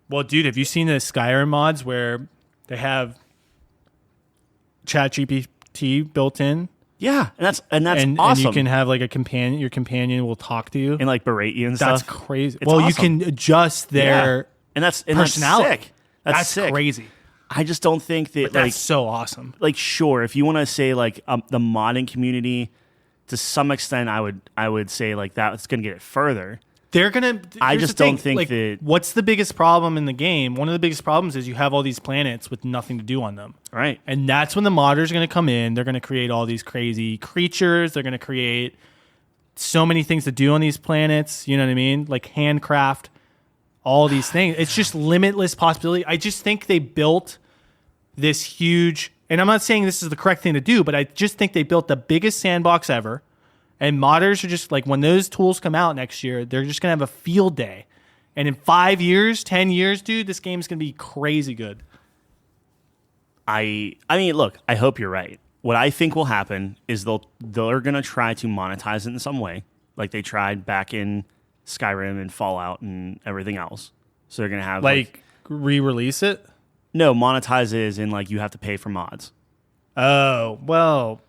Well, dude, have you seen the Skyrim mods where they have ChatGPT built in? Yeah, and that's awesome. And you can have like a companion. Your companion will talk to you. and like berate you and That's stuff. crazy. It's Well, you awesome. can adjust their and that's personality. That's sick. That's sick. crazy. I just don't think that But that's so awesome. like sure, if you want to say like the modding community, to some extent, I would say like that's going to get it further. They're gonna. I here's just the thing, don't think like, that- What's the biggest problem in the game? One of the biggest problems is you have all these planets with nothing to do on them. Right. And that's when the modders are going to come in. They're going to create all these crazy creatures. They're going to create so many things to do on these planets. You know what I mean? Like handcraft, all these things. It's just limitless possibility. I just think they built this huge, and I'm not saying this is the correct thing to do, but I just think they built the biggest sandbox ever. And modders are just like, when those tools come out next year, they're just going to have a field day. And in 5 years, 10 years, dude, this game's going to be crazy good. I mean, look, I hope you're right. What I think will happen is they're going to try to monetize it in some way, like they tried back in Skyrim and Fallout and everything else. So they're going to have Like re-release it? no, monetize is in like you have to pay for mods. Oh, well,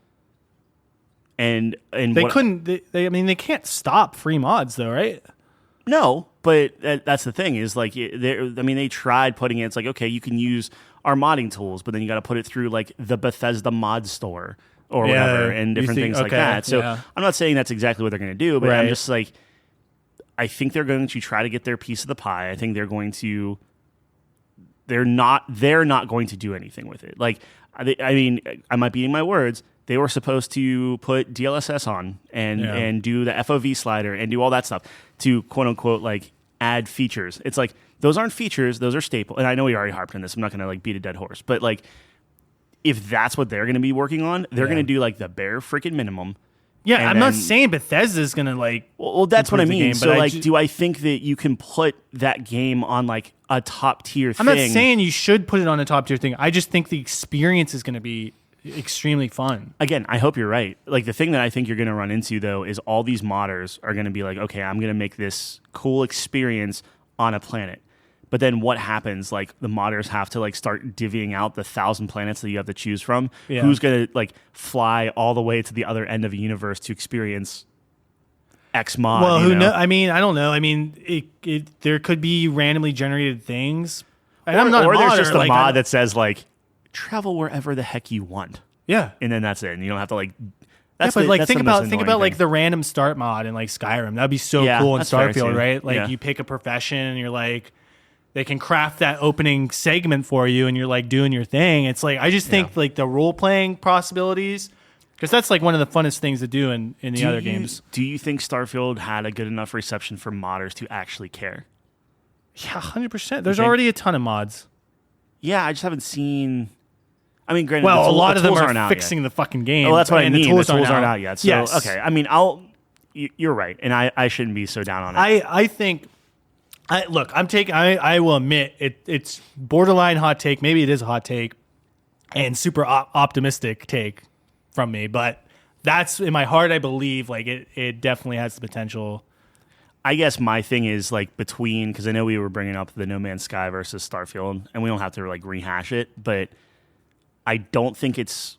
And they what- couldn't. I mean, they can't stop free mods, though, right? No, but that's the thing is like they tried putting it. It's like, okay, you can use our modding tools, but then you got to put it through like the Bethesda mod store or Yeah, whatever, and you different think- things like okay, that. So yeah. I'm not saying that's exactly what they're going to do, but I'm Right. just like, I think they're going to try to get their piece of the pie. I think they're going to. They're not going to do anything with it. Like, I mean, I might be eating my words. They were supposed to put DLSS on and do the FOV slider and do all that stuff to quote unquote like add features. It's like those aren't features; those are staple. And I know we already harped on this. I'm not going to like beat a dead horse, but like if that's what they're going to be working on, they're going to do like the bare freaking minimum. Yeah, And I'm not then- saying Bethesda's gonna like. Well, that's what I improve the mean. game, So but like, do I think that you can put that game on like a top tier I'm thing? not saying you should put it on a top tier thing. I just think the experience is gonna be extremely fun. Again, I hope you're right. Like the thing that I think you're going to run into though is all these modders are going to be like, okay, I'm going to make this cool experience on a planet. But then what happens? Like the modders have to like start divvying out the 1,000 planets that you have to choose from. Yeah. Who's going to like fly all the way to the other end of the universe to experience X mod. Well, who knows? I mean, I don't know. I mean, there could be randomly generated things. And I'm not a there's modder, just a like, mod that says like travel wherever the heck you want, yeah. and then that's it. And you don't have to like. Yeah, but like think about like the random start mod in like Skyrim. That'd be so cool in Starfield, right? Like you pick a profession and you're like, they can craft that opening segment for you, and you're like doing your thing. It's like I just think like the role playing possibilities, because that's like one of the funnest things to do in the other games. Do you think Starfield had a good enough reception for modders to actually care? Yeah, 100%. There's already a ton of mods. Yeah, I just haven't seen. I mean, granted, well, a lot of them are fixing the fucking game. Oh, that's what I mean. The tools aren't out yet. So, yes. Okay. I mean, you're right, and I shouldn't be so down on it. I think. Look, I will admit it's borderline hot take. Maybe it is a hot take, and super optimistic take from me. But that's in my heart. I believe like it definitely has the potential. I guess my thing is like between, because I know we were bringing up the No Man's Sky versus Starfield, and we don't have to like rehash it, but I don't think it's,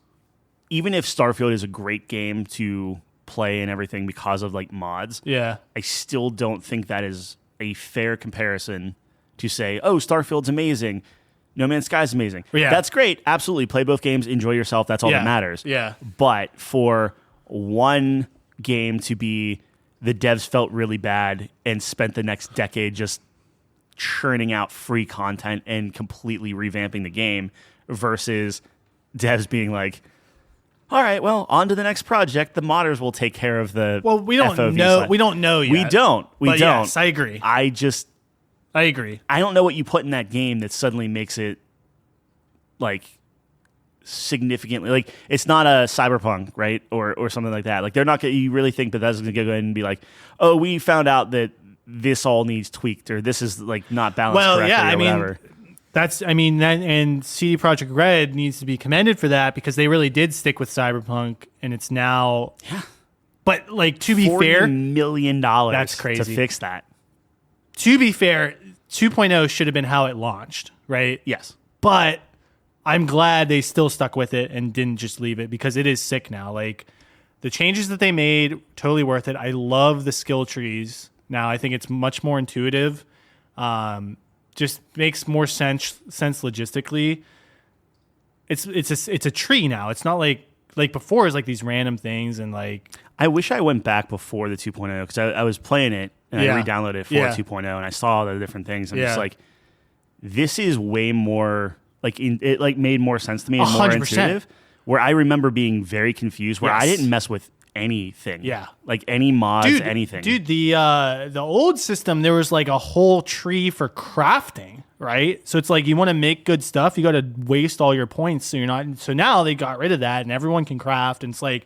even if Starfield is a great game to play and everything because of like mods, I still don't think that is a fair comparison to say, oh, Starfield's amazing, No Man's Sky's amazing. Yeah. That's great. Absolutely. Play both games, enjoy yourself. That's all that matters. Yeah. But for one game to be, the devs felt really bad and spent the next decade just churning out free content and completely revamping the game versus devs being like, all right, well, on to the next project. The modders will take care of the we don't FOV know. side. We don't know yet. We don't. But yes, I agree. I agree. I don't know what you put in that game that suddenly makes it like significantly, like it's not a Cyberpunk, right, or something like that. Like they're not gonna, you really think Bethesda's gonna go ahead and be like, oh, we found out that this all needs tweaked, or this is like not balanced correctly, or whatever. And CD Projekt Red needs to be commended for that, because they really did stick with Cyberpunk, and it's now. Yeah. But like, to be fair, $40 million. That's crazy to fix that. To be fair, 2.0 should have been how it launched, right? Yes. But I'm glad they still stuck with it and didn't just leave it, because it is sick now. Like, the changes that they made, totally worth it. I love the skill trees now. I think it's much more intuitive. Just makes more sense logistically. It's a tree now. It's not like before. It's like these random things, and like, I wish I went back before the 2.0, because I was playing it and I re-downloaded it for 2.0, and I saw all the different things. I'm just like, this is way more like it like made more sense to me and 100%. more intuitive. Where I remember being very confused, where I didn't mess with anything. Yeah. Like any mods, anything. Dude, the old system, there was like a whole tree for crafting, right? So it's like, you want to make good stuff, you got to waste all your points, so you're not. So now they got rid of that, and everyone can craft, and it's like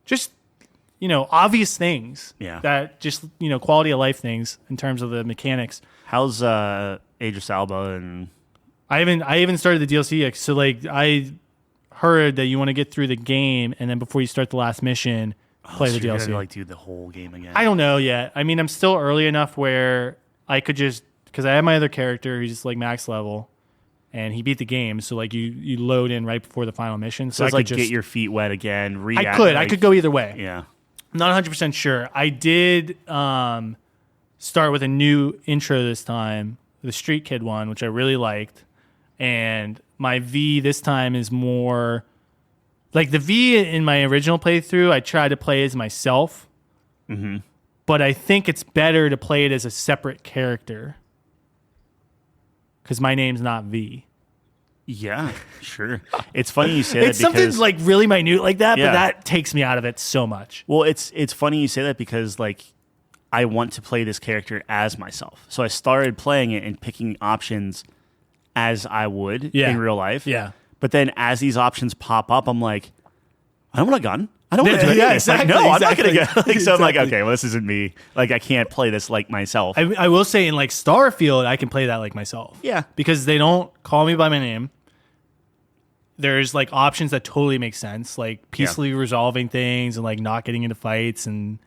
just, obvious things. Yeah. That just, quality of life things in terms of the mechanics. How's Idris Elba and I haven't started the DLC yet. So like, I heard that you want to get through the game, and then before you start the last mission, play the DLC. You're gonna, like, do the whole game again. I don't know yet. I mean, I'm still early enough where I could just, because I have my other character who's just like max level, and he beat the game. So like, you load in right before the final mission. So it's I like could get your feet wet again. I could go either way. Yeah. I'm not 100% sure. I did start with a new intro this time, the Street Kid one, which I really liked. And my V this time is more like the V in my original playthrough. I tried to play as myself, but I think it's better to play it as a separate character, because my name's not V. Yeah, sure. It's funny you say that. It's something like really minute like that, but that takes me out of it so much. Well, it's funny you say that, because like, I want to play this character as myself. So I started playing it and picking options as I would in real life. Yeah. But then as these options pop up, I'm like, I don't want a gun. I don't want to do anything. Yeah, exactly, I'm not going to exactly. go. Like, so I'm like, okay, well, this isn't me. Like, I can't play this like myself. I will say, in like Starfield, I can play that like myself. Yeah. Because they don't call me by my name. There's like options that totally make sense, like peacefully resolving things and like not getting into fights, and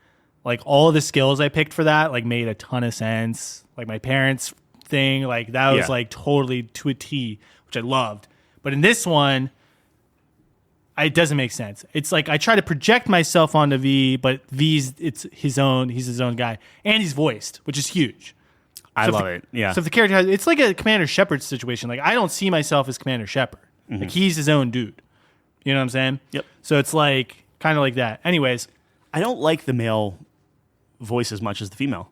like all of the skills I picked for that like made a ton of sense. Like my parents' thing, like that was like totally to a T, which I loved. But in this one, it doesn't make sense. It's like I try to project myself onto V, but it's his own. He's his own guy, and he's voiced, which is huge. I love it. Yeah. So if the character it's like a Commander Shepard situation. Like I don't see myself as Commander Shepard. Like he's his own dude. You know what I'm saying? Yep. So it's like kind of like that. Anyways, I don't like the male voice as much as the female.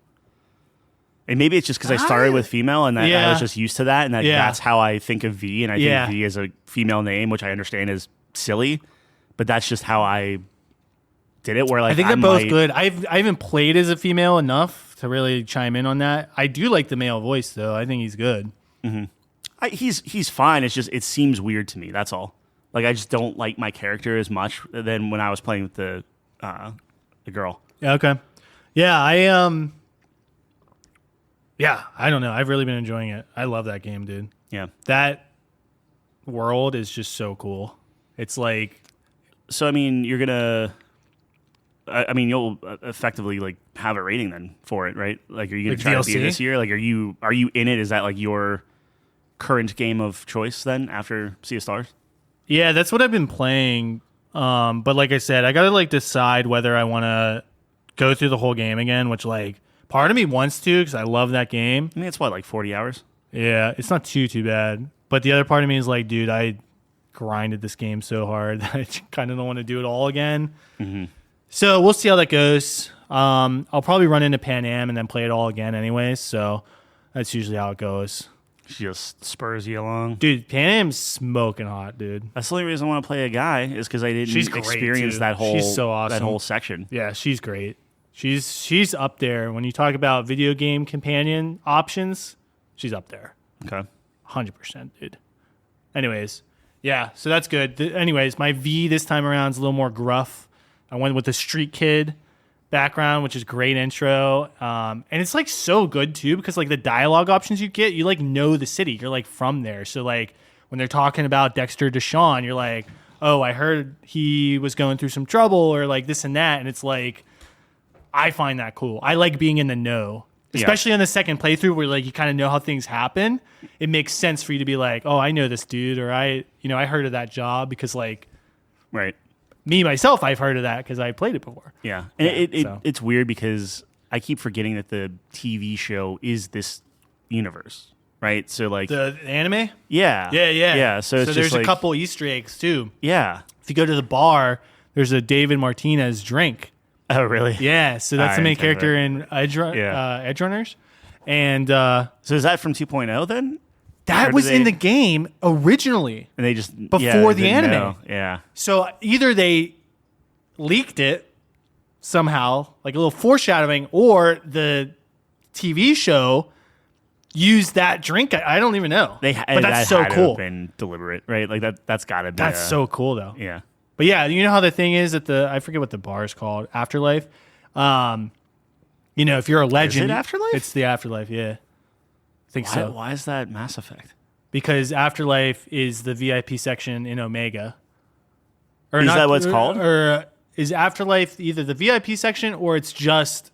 And maybe it's just because I started with female and that I was just used to that, and that's how I think of V, and I think V is a female name, which I understand is silly, but that's just how I did it. Where like I think they're both good. I haven't played as a female enough to really chime in on that. I do like the male voice though. I think he's good. He's fine. It's just it seems weird to me. That's all. Like I just don't like my character as much than when I was playing with the girl. Yeah. Okay. Yeah. Yeah, I don't know. I've really been enjoying it. I love that game, dude. Yeah. That world is just so cool. It's like... So, I mean, you're going to... I mean, you'll effectively, like, have a rating then for it, right? Like, are you going to try to beat it this year? Like, are you in it? Is that, like, your current game of choice then after Sea of Stars? Yeah, that's what I've been playing. But like I said, I got to, like, decide whether I want to go through the whole game again, which, like... Part of me wants to because I love that game. I mean, it's what, like 40 hours? Yeah, it's not too bad. But the other part of me is like, dude, I grinded this game so hard that I kind of don't want to do it all again. So we'll see how that goes. I'll probably run into Panam and then play it all again anyways. So that's usually how it goes. She just spurs you along. Dude, Panam's smoking hot, dude. That's the only reason I want to play a guy is because I didn't experience that whole She's so awesome. that whole section. Yeah, she's great. She's up there. When you talk about video game companion options, she's up there. Okay. 100%, dude. Anyways, yeah, so that's good. Anyways, my V this time around is a little more gruff. I went with the Street Kid background, which is great intro. And it's like so good too because like the dialogue options you get, you like know the city. You're like from there. So like when they're talking about Dexter Deshawn, you're like, oh, I heard he was going through some trouble or like this and that. And it's like, I find that cool. I like being in the know, especially on the second playthrough where like you kind of know how things happen. It makes sense for you to be like, oh, I know this dude, or I heard of that job because like, right. Me myself, I've heard of that because I played it before. Yeah, and it's weird because I keep forgetting that the TV show is this universe, right? So like the anime. Yeah. So there's like, a couple Easter eggs too. Yeah. If you go to the bar, there's a David Martinez drink. Oh, really? Yeah, so that's the main character in Edge Runners. And so is that from 2.0 then? That was in the game originally. And they just... Before the anime. Know. Yeah. So either they leaked it somehow, like a little foreshadowing, or the TV show used that drink. I don't even know. But that's so cool. Been deliberate, right? Like that's got to be... That's so cool, though. Yeah. But yeah, you know how the thing is at I forget what the bar is called, Afterlife. If you're a legend, is it Afterlife? It's the Afterlife. Yeah, I think so. Why is that Mass Effect? Because Afterlife is the VIP section in Omega. Is that what it's called? Or is Afterlife either the VIP section or it's just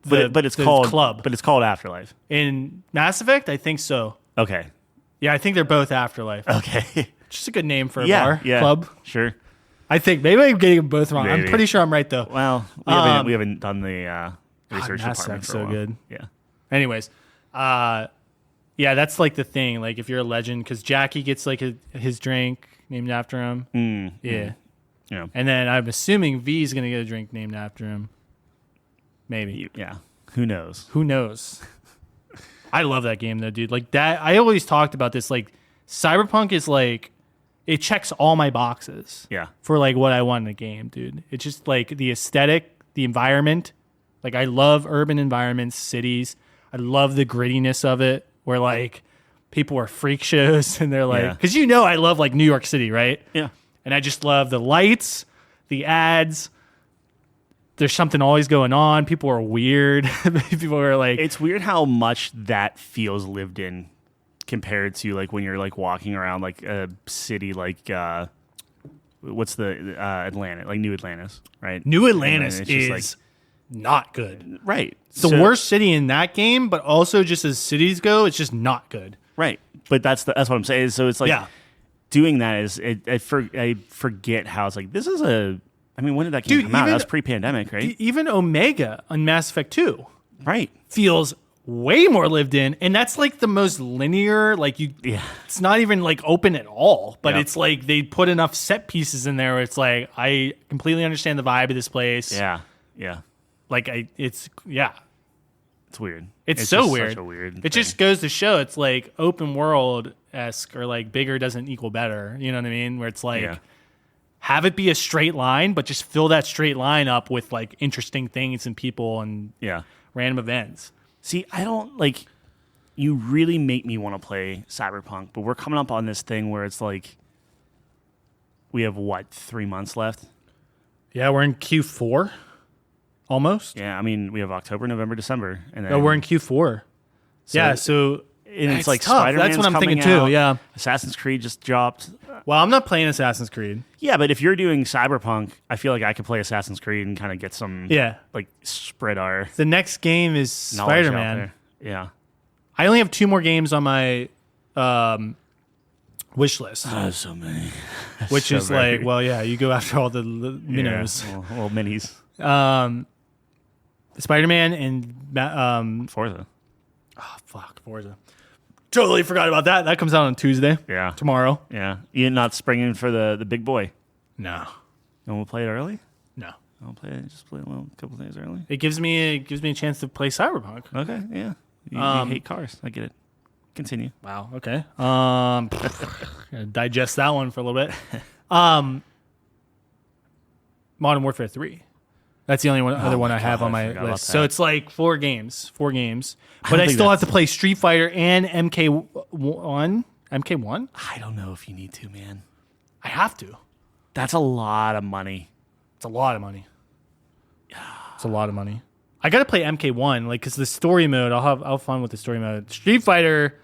but it's called club? But it's called Afterlife In Mass Effect, I think so. Okay. Yeah, I think they're both Afterlife. Okay. Just a good name for a bar club. Sure. I think maybe I'm getting them both wrong. Maybe. I'm pretty sure I'm right though. Well, we haven't done the research department for so a while. Good. Yeah. Anyways, yeah, that's like the thing. Like if you're a legend, because Jackie gets like his drink named after him. Yeah. And then I'm assuming V is gonna get a drink named after him. Maybe. Yeah. Who knows? I love that game though, dude. Like that. I always talked about this. Like Cyberpunk is like. It checks all my boxes for like what I want in a game, dude. It's just like the aesthetic, the environment. Like I love urban environments, cities. I love the grittiness of it where like people are freak shows and they're like, because I love like New York City, right? Yeah. And I just love the lights, the ads. There's something always going on. People are weird. People are like... It's weird how much that feels lived in compared to like when you're like walking around like a city like what's the Atlanta, like New Atlantis, right? New Atlantis is like, not good. Right. It's the worst city in that game, but also just as cities go, it's just not good. Right. But that's what I'm saying. So it's like doing that is I forget how it's like this is a. I mean, when did that game come out? That was pre-pandemic, right? Even Omega on Mass Effect 2 Right. feels way more lived in, and that's like the most linear. Like it's not even like open at all. But it's like they put enough set pieces in there where it's like I completely understand the vibe of this place. Yeah. Like it's weird. It's so just weird. Such a weird. It thing. just goes to show it's like open world-esque or like bigger doesn't equal better. You know what I mean? Where it's like have it be a straight line, but just fill that straight line up with like interesting things and people and random events. See, I don't like. You really make me want to play Cyberpunk, but we're coming up on this thing where it's like we have 3 months left. Yeah, we're in Q4. Almost. Yeah, I mean, we have October, November, December, and then we're in Q4. So and it's like tough. Spider-Man's That's what I'm coming thinking out. too. Yeah, Assassin's Creed just dropped. Well, I'm not playing Assassin's Creed. Yeah, but if you're doing Cyberpunk, I feel like I could play Assassin's Creed and kind of get some. like spread our. The next game is Spider-Man. Yeah, I only have 2 more games on my wish list. Oh, so many. Which so is very. like, well, yeah, you go after all the minnows. Yeah, well, minis. Spider-Man and Forza. Oh, fuck, Forza. Totally forgot about that. That comes out on Tuesday. Yeah. Tomorrow. Yeah. You're not springing for the big boy. No. And we'll play it early? No. I'll play it. Just play it a couple days early. It gives me a chance to play Cyberpunk. Okay. Yeah. You hate cars. I get it. Continue. Wow. Okay. Gonna digest that one for a little bit. Modern Warfare 3. That's the only other one I have on my list. So it's like 4 games. But I still have to play Street Fighter and MK1. MK1? I don't know if you need to, man. I have to. That's a lot of money. It's a lot of money. It's a lot of money. I got to play MK1, like, because the story mode, I'll have fun with the story mode. Street Fighter,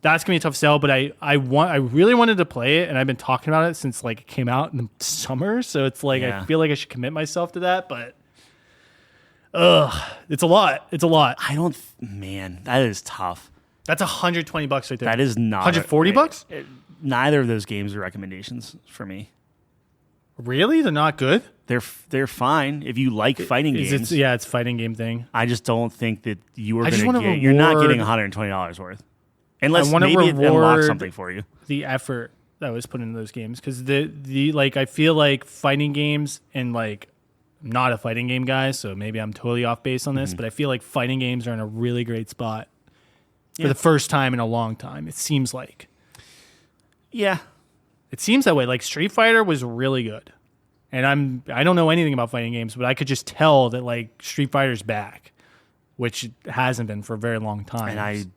that's gonna be a tough sell. But I really wanted to play it, and I've been talking about it since like it came out in the summer. So it's like I feel like I should commit myself to that, but it's a lot. It's a lot. Man, that is tough. That's $120 right there. That is not $140. Neither of those games are recommendations for me. Really? They're not good? They're fine if you like fighting games. It's fighting game thing. I just don't think that you are going to get. You're not getting $120 worth, unless maybe it unlocks something for you. The effort that was put into those games, because the like I feel like fighting games, and like I'm not a fighting game guy, so maybe I'm totally off base on this, but I feel like fighting games are in a really great spot for the first time in a long time. It seems like. Yeah. It seems that way. Like Street Fighter was really good. And I don't know anything about fighting games, but I could just tell that like Street Fighter's back, which it hasn't been for a very long time. And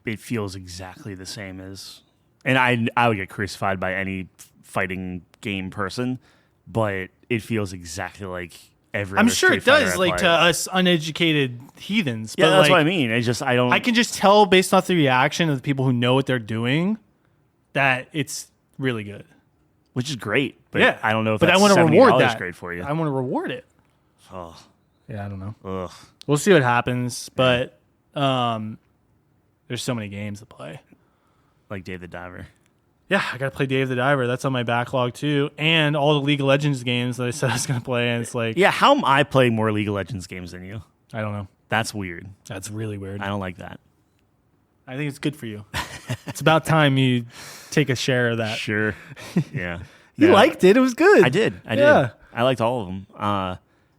it feels exactly the same as, and I would get crucified by any fighting game person, but it feels exactly like every. I'm other sure Street it does, Fighter like to us uneducated heathens. Yeah, but that's like, what I mean. It's just I can just tell based off the reaction of the people who know what they're doing that it's really good. Which is great, but I don't know if but that's I want to reward that. Great for you. I want to reward it. Oh, yeah, I don't know. Ugh. We'll see what happens, but there's so many games to play. Like Dave the Diver. Yeah, I got to play Dave the Diver. That's on my backlog too, and all the League of Legends games that I said I was going to play. And it's like, how am I playing more League of Legends games than you? I don't know. That's weird. That's really weird. I don't like that. I think it's good for you. It's about time you take a share of that. Sure. Yeah. You liked it. It was good. I did. Yeah. I liked all of them.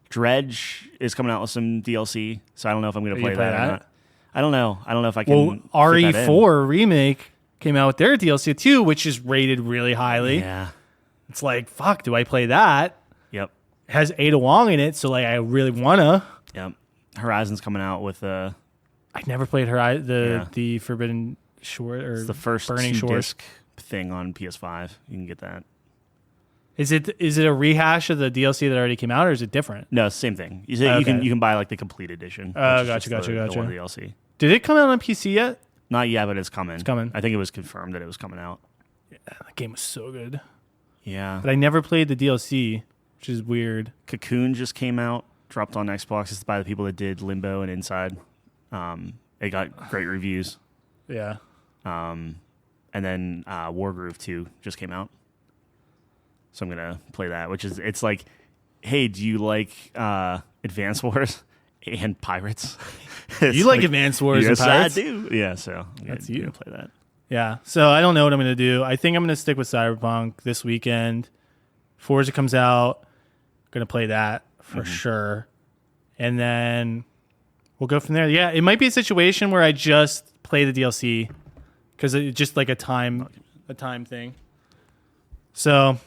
Dredge is coming out with some DLC, so I don't know if I'm going to play that or not. I don't know. I don't know if I can. Well, RE4 Remake came out with their DLC too, which is rated really highly. Yeah. It's like, fuck, do I play that? Yep. It has Ada Wong in it, so like I really want to. Yep. Horizon's coming out with I never played the Forbidden Shore or it's the first Burning Shores disc thing on PS5. You can get that. Is it a rehash of the DLC that already came out, or is it different? No, same thing. You can buy like the complete edition. Oh, gotcha. The one DLC. Did it come out on PC yet? Not yet, but it's coming. It's coming. I think it was confirmed that it was coming out. Yeah, that game was so good. Yeah. But I never played the DLC, which is weird. Cocoon just came out, dropped on Xbox. It's by the people that did Limbo and Inside. It got great reviews. Yeah. And and then Wargroove 2 just came out. So I'm gonna play that, it's like, hey, do you like Advance Wars and Pirates? You like Advance Wars and Pirates? I do. Yeah, so that's you. Play that. Yeah. So I don't know what I'm gonna do. I think I'm gonna stick with Cyberpunk this weekend. Forza comes out, gonna play that for sure, and then we'll go from there. Yeah, it might be a situation where I just play the DLC because it's just like a time thing. So.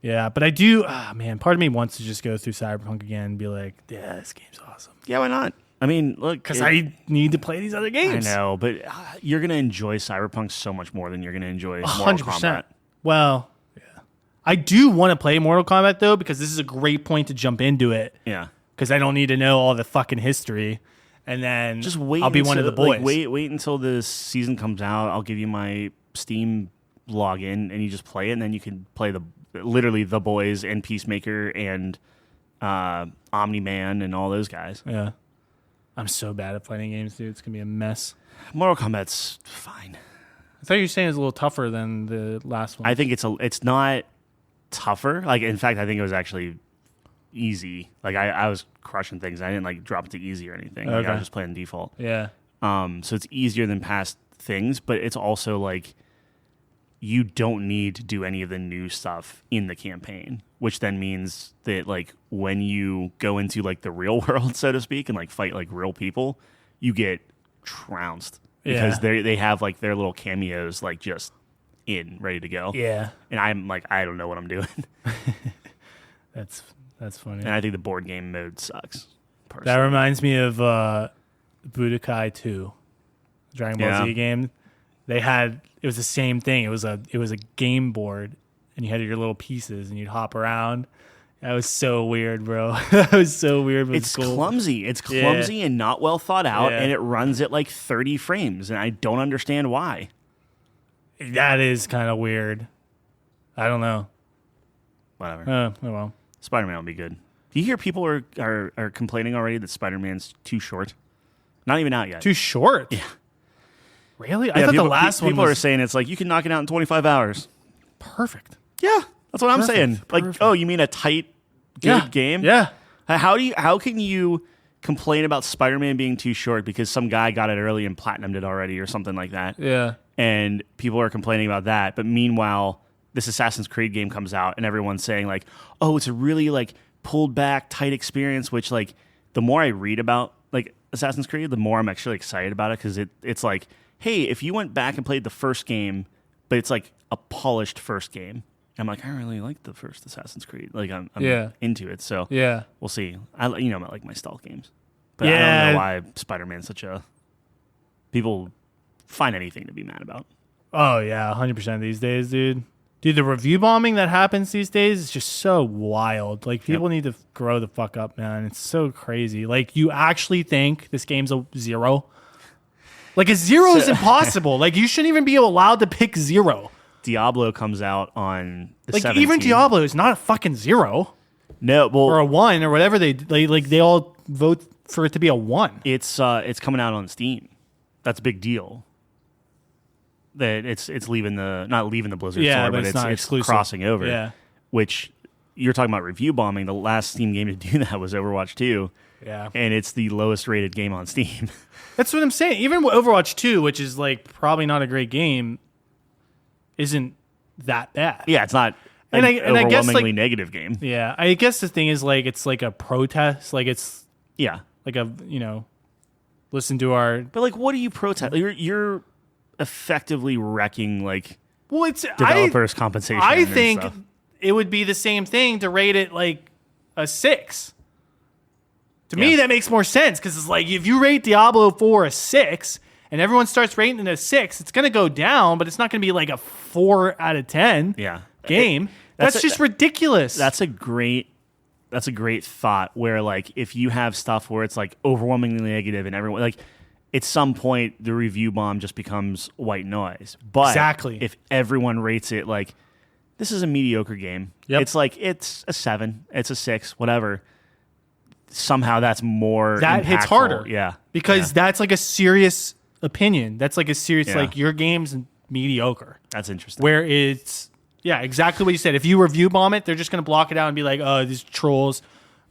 Yeah, but I do, man, part of me wants to just go through Cyberpunk again and be like, yeah, this game's awesome. Yeah, why not? I mean, look. Because I need to play these other games. I know, but you're going to enjoy Cyberpunk so much more than you're going to enjoy Mortal Kombat. Well, yeah. I do want to play Mortal Kombat, though, because this is a great point to jump into it. Yeah. Because I don't need to know all the fucking history. And then just wait I'll be one of the boys. Wait until the season comes out. I'll give you my Steam login, and you just play it, and then you can play literally the boys and Peacemaker and Omni-Man and all those guys. Yeah. I'm so bad at fighting games, dude. It's going to be a mess. Mortal Kombat's fine. I thought you were saying it's a little tougher than the last one. I think it's not tougher. Like, in fact, I think it was actually easy. Like, I was crushing things. I didn't, like, drop it to easy or anything. Like, I was just playing default. Yeah. So it's easier than past things, but it's also, like, you don't need to do any of the new stuff in the campaign, which then means that, like, when you go into, like, the real world, so to speak, and, like, fight, like, real people, you get trounced because they have, like, their little cameos, like, just ready to go. Yeah. And I'm like, I don't know what I'm doing. That's funny. And I think the board game mode sucks. Personally. That reminds me of Budokai 2, Dragon Ball Z game. It was the same thing. It was a game board, and you had your little pieces, and you'd hop around. That was so weird, bro. That was so weird. It's cool. Clumsy. It's clumsy and not well thought out, and it runs at like 30 frames, and I don't understand why. That is kind of weird. I don't know. Whatever. Oh well. Spider-Man will be good. Do you hear people are complaining already that Spider-Man's too short? Not even out yet. Too short? Yeah. Really? I thought the last one people are saying it's like you can knock it out in 25 hours. Perfect. Yeah, that's what I'm saying. Like, oh, you mean a tight, good game? Yeah. How can you complain about Spider-Man being too short because some guy got it early and platinumed it already or something like that? Yeah. And people are complaining about that, but meanwhile, this Assassin's Creed game comes out and everyone's saying like, oh, it's a really like pulled back, tight experience. Which like the more I read about like Assassin's Creed, the more I'm actually excited about it because it's like, hey, if you went back and played the first game, but it's like a polished first game, I'm like, I really like the first Assassin's Creed. Like, I'm into it. So we'll see. I like my stealth games, but I don't know why Spider-Man's such a people find anything to be mad about. Oh yeah, 100% these days, dude. Dude, the review bombing that happens these days is just so wild. Like, people need to grow the fuck up, man. It's so crazy. Like, you actually think this game's a 0? Like, a 0 is impossible. Like, you shouldn't even be allowed to pick 0. Diablo comes out on the 17th. Even Diablo is not a fucking 0. No, well, or a 1 or whatever they all vote for it to be a 1. It's coming out on Steam. That's a big deal. That it's leaving not leaving the Blizzard store, but it's crossing over. Yeah. Which you're talking about review bombing. The last Steam game to do that was Overwatch 2. Yeah. And it's the lowest rated game on Steam. That's what I'm saying. Even Overwatch 2, which is like probably not a great game, isn't that bad. Yeah, it's not an overwhelmingly negative game. Yeah. I guess the thing is like it's like a protest. Like it's like a, listen to our But like what do you protest? You're effectively wrecking like it's developers' compensation. I think it would be the same thing to rate it like a 6. To me, that makes more sense because it's like if you rate Diablo 4 a 6 and everyone starts rating it a 6, it's going to go down, but it's not going to be like a 4 out of 10 game. That's just ridiculous. That's a great thought where like if you have stuff where it's like overwhelmingly negative and everyone like at some point the review bomb just becomes white noise. But if everyone rates it like this is a mediocre game, it's like it's a 7, it's a 6, whatever. Somehow that's more that impactful. Hits harder. Yeah. Because that's like a serious opinion. That's like a serious like your game's mediocre. That's interesting. Where it's exactly what you said. If you review bomb it, they're just going to block it out and be like, oh, these trolls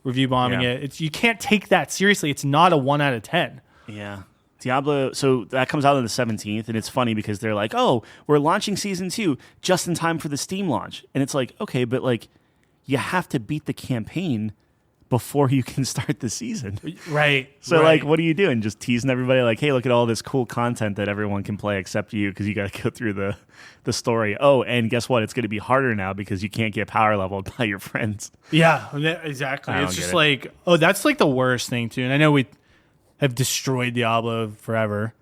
review bombing it. You can't take that seriously. It's not a 1 out of 10. Yeah. Diablo, so that comes out on the 17th, and it's funny because they're like, oh, we're launching Season 2 just in time for the Steam launch. And it's like, okay, but like, you have to beat the campaign before you can start the season. Right. So, like, what are you doing? Just teasing everybody like, hey, look at all this cool content that everyone can play except you because you got to go through the story. Oh, and guess what? It's going to be harder now because you can't get power leveled by your friends. Yeah, exactly. It's just like, that's like the worst thing, too. And I know we have destroyed Diablo forever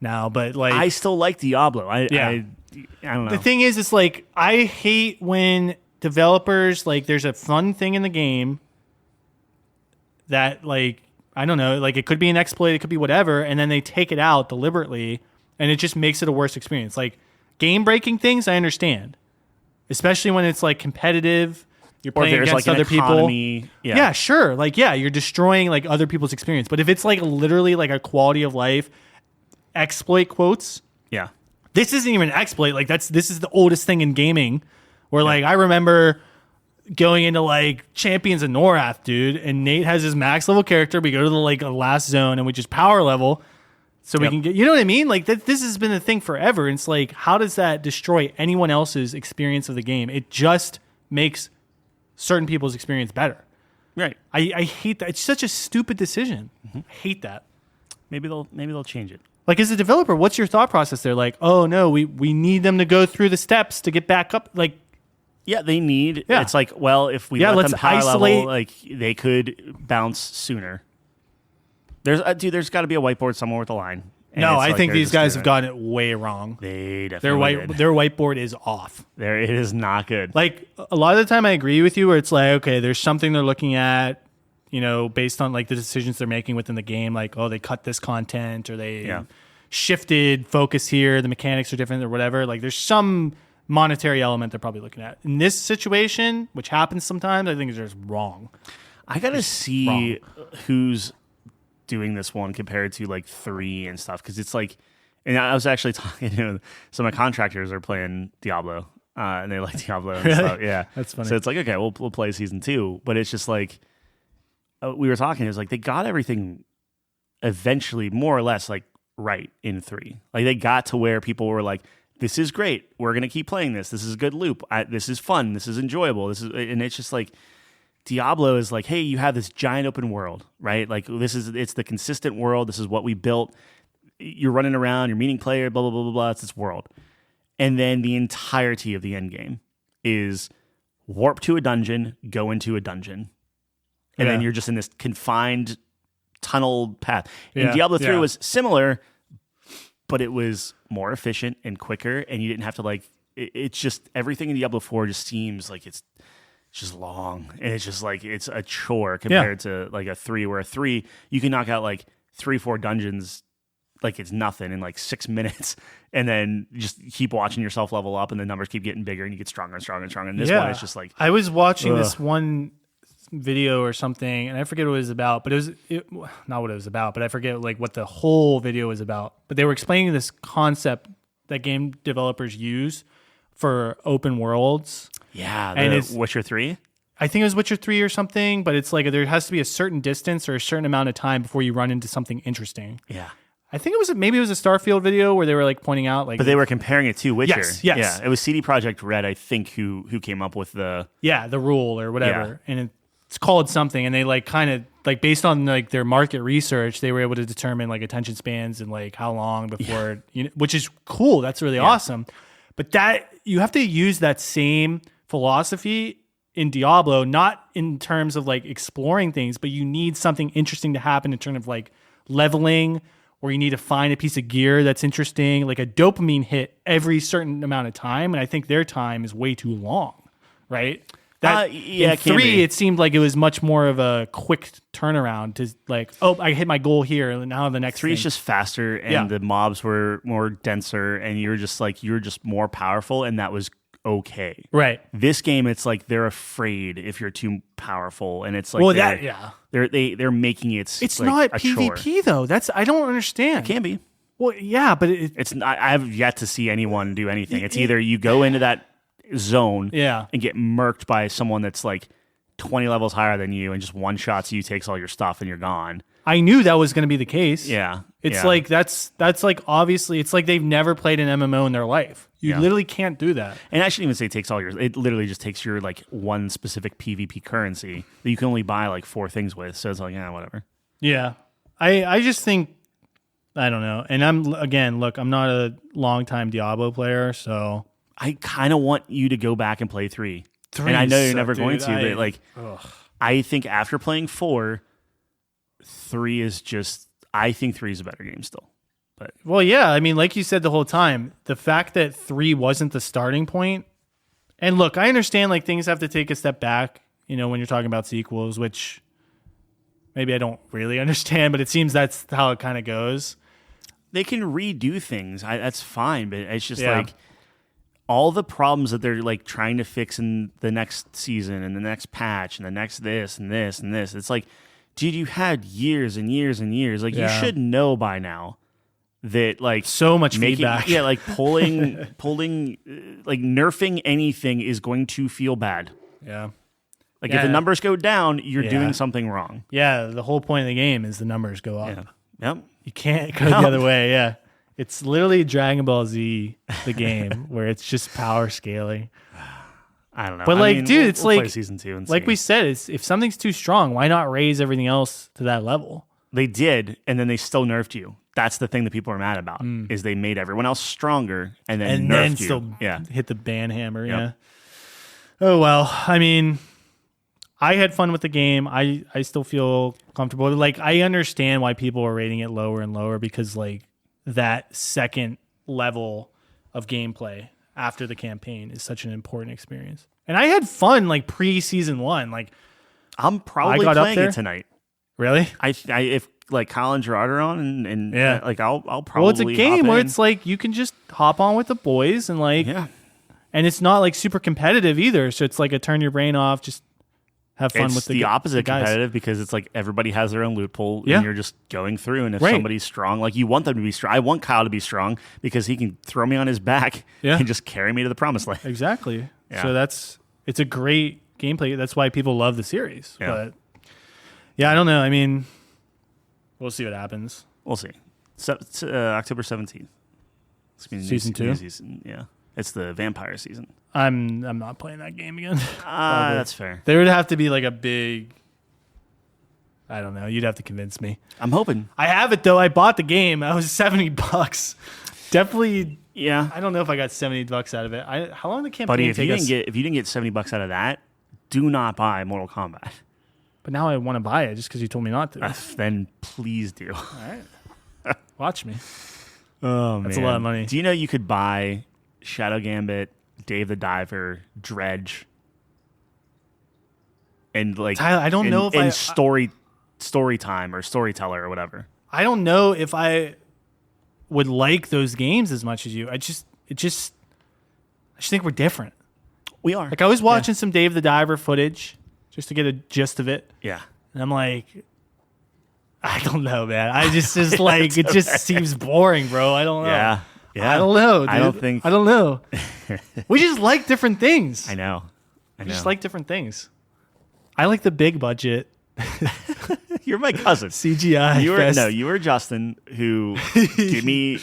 now, but like... I still like Diablo. I don't know. The thing is, it's like, I hate when developers, like, there's a fun thing in the game that, like, I don't know, like, it could be an exploit, it could be whatever, and then they take it out deliberately, and it just makes it a worse experience. Like, game-breaking things, I understand. Especially when it's, like, competitive, you're playing against like other people. Yeah, sure. Like, you're destroying, like, other people's experience. But if it's, like, literally, like, a quality of life exploit quotes... Yeah. This isn't even an exploit. Like, this is the oldest thing in gaming, where, like, I remember... going into like Champions of Norath, dude, and Nate has his max level character. We go to the like last zone and we just power level so we can get, you know what I mean? Like this has been a thing forever. And it's like, how does that destroy anyone else's experience of the game? It just makes certain people's experience better. Right. I hate that. It's such a stupid decision. I hate that. Maybe they'll change it. Like as a developer, what's your thought process there? Like, oh no, we need them to go through the steps to get back up. Like, yeah, they need. Yeah. It's like, well, if we let them power level, like they could bounce sooner. There's got to be a whiteboard somewhere with a line. No, I think these guys have gotten it way wrong. They definitely their whiteboard is off. It is not good. Like a lot of the time, I agree with you. Where it's like, okay, there's something they're looking at, you know, based on like the decisions they're making within the game. Like, oh, they cut this content or they shifted focus here. The mechanics are different or whatever. Like, there's some monetary element they're probably looking at. In this situation, which happens sometimes, I think it's just wrong. I gotta see who's doing this one compared to like 3 and stuff, because it's like, and I was actually talking to some of my contractors are playing Diablo, and they like Diablo and stuff. Yeah, that's funny. So it's like, okay, we'll play season 2, but it's just like we were talking. It was like they got everything eventually more or less like right in 3. Like they got to where people were like, this is great. We're going to keep playing this. This is a good loop. This is fun. This is enjoyable. And it's just like Diablo is like, hey, you have this giant open world, right? Like it's the consistent world. This is what we built. You're running around, you're meeting player, blah, blah, blah, blah, blah. It's this world. And then the entirety of the end game is warp to a dungeon, go into a dungeon. And then you're just in this confined tunnel path. And Diablo 3 was similar, but it was more efficient and quicker, and you didn't have to like. It's just everything in Diablo 4 just seems like it's just long, and it's just like it's a chore compared to like a 3, where a 3 you can knock out like 3-4 dungeons like it's nothing in like 6 minutes, and then just keep watching yourself level up, and the numbers keep getting bigger, and you get stronger and stronger and stronger. And this one is just like I was watching this one video or something, and I forget what it was about, but not what it was about, but I forget like what the whole video was about. But they were explaining this concept that game developers use for open worlds. Yeah, and it's Witcher 3. I think it was Witcher 3 or something, but it's like there has to be a certain distance or a certain amount of time before you run into something interesting. Yeah. I think maybe it was a Starfield video where they were like pointing out like, but they were comparing it to Witcher. Yes. Yeah, it was CD Projekt Red, I think, who came up with the rule or whatever, and it's called something, and they like kind of like based on like their market research, they were able to determine like attention spans and like how long before which is cool. That's really awesome. But that you have to use that same philosophy in Diablo, not in terms of like exploring things, but you need something interesting to happen in terms of like leveling, or you need to find a piece of gear that's interesting, like a dopamine hit every certain amount of time. And I think their time is way too long, right? In 3, it seemed like it was much more of a quick turnaround to like, oh, I hit my goal here, and now the next 3 is just faster, and the mobs were more denser, and you're just more powerful, and that was okay. Right. This game, it's like they're afraid if you're too powerful, and it's like they're making it. It's like not a PvP chore. though. I don't understand. It can be. Well, yeah, but It's not, I have yet to see anyone do anything. It's either you go into that zone and get murked by someone that's like 20 levels higher than you and just one shots you, takes all your stuff, and you're gone. I knew that was going to be the case. Yeah. It's like that's like obviously it's like they've never played an MMO in their life. You literally can't do that. And I shouldn't even say it takes all yours. It literally just takes your like one specific PvP currency that you can only buy like 4 things with. So it's like, whatever. Yeah. I just think, I don't know. And I'm not a longtime Diablo player, so I kind of want you to go back and play 3. And I know you're never going to, but like, I think after playing 4, 3 is just, I think 3 is a better game still. But well, yeah, I mean, like you said the whole time, the fact that 3 wasn't the starting point, and look, I understand like things have to take a step back, when you're talking about sequels, which maybe I don't really understand, but it seems that's how it kind of goes. They can redo things. That's fine, but it's just like all the problems that they're like trying to fix in the next season and the next patch and the next this and this and this. It's like, dude, you had years and years and years. Like you should know by now that like so much feedback. Yeah, like pulling, like nerfing anything is going to feel bad. Yeah. Like if the numbers go down, you're doing something wrong. Yeah, the whole point of the game is the numbers go up. Yeah. Yep. You can't go the other way. Yeah. It's literally Dragon Ball Z, the game, where it's just power scaling. I don't know. But dude, it's we'll like play season 2 and like see. we said, if something's too strong, why not raise everything else to that level? They did, and then they still nerfed you. That's the thing that people are mad about, is they made everyone else stronger and then nerfed you. Still hit the ban hammer. Yeah. Oh well. I mean, I had fun with the game. I still feel comfortable. Like I understand why people are rating it lower and lower, because like that second level of gameplay after the campaign is such an important experience. And I had fun like pre-season 1. Like I'm probably playing it tonight. Really? I if like Kyle and Gerard are on and like I'll probably. Well, it's a game where it's like you can just hop on with the boys and like and it's not like super competitive either. So it's like a turn your brain off, just have fun with the opposite competitive, because it's like everybody has their own loot pool and you're just going through. And if somebody's strong, like you want them to be strong. I want Kyle to be strong because he can throw me on his back and just carry me to the promised land. Exactly. Yeah. So it's a great gameplay. That's why people love the series. Yeah. But I don't know. I mean, we'll see what happens. We'll see. So, October 17th. It's gonna be season 2? Season. Yeah. It's the vampire season. I'm not playing that game again. That's fair. There would have to be like a big, I don't know. You'd have to convince me. I'm hoping. I have it though. I bought the game. That was $70. Definitely. Yeah. I don't know if I got $70 out of it. How long did the campaign Buddy, take us? if you didn't get $70 out of that, do not buy Mortal Kombat. But now I want to buy it just because you told me not to. Then please do. All right. Watch me. Oh, man. That's a lot of money. Do you know you could buy Shadow Gambit, Dave the Diver, Dredge, and like Tyler, I don't know if story time or storyteller or whatever. I don't know if I would like those games as much as you. I just think we're different. We are. Like I was watching some Dave the Diver footage just to get a gist of it. Yeah. And I'm like, I don't know, man. I just like it just seems boring, bro. I don't know. Yeah. I don't know, dude. I don't know. We just like different things. I know. We just like different things. I like the big budget. You're my cousin. CGI. You were Justin, who give me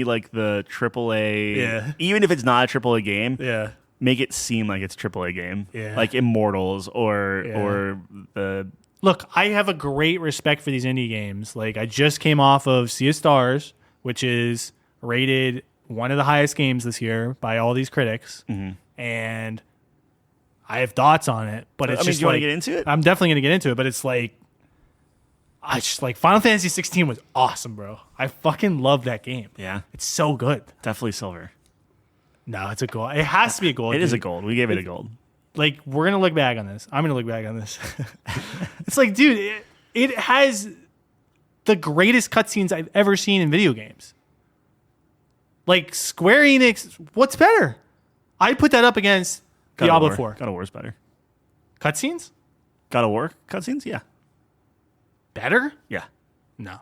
like the AAA. Yeah. Even if it's not a AAA game. Yeah. Make it seem like it's a AAA game. Yeah. Like Immortals or the. Look, I have a great respect for these indie games. Like I just came off of Sea of Stars, which is rated one of the highest games this year by all these critics, and I have thoughts on it. But it's just do you want to get into it? I'm definitely going to get into it. But it's like, I just like Final Fantasy 16 was awesome, bro. I fucking love that game. Yeah, it's so good. Definitely silver. No, it's a gold. It has to be a gold. It is a gold. We gave it a gold. Like we're gonna look back on this. I'm gonna look back on this. It's like, dude, it has the greatest cutscenes I've ever seen in video games. Like Square Enix, what's better? I'd put that up against Diablo 4. God of War's better. Cutscenes? God of War cutscenes? Yeah. Better? Yeah. No.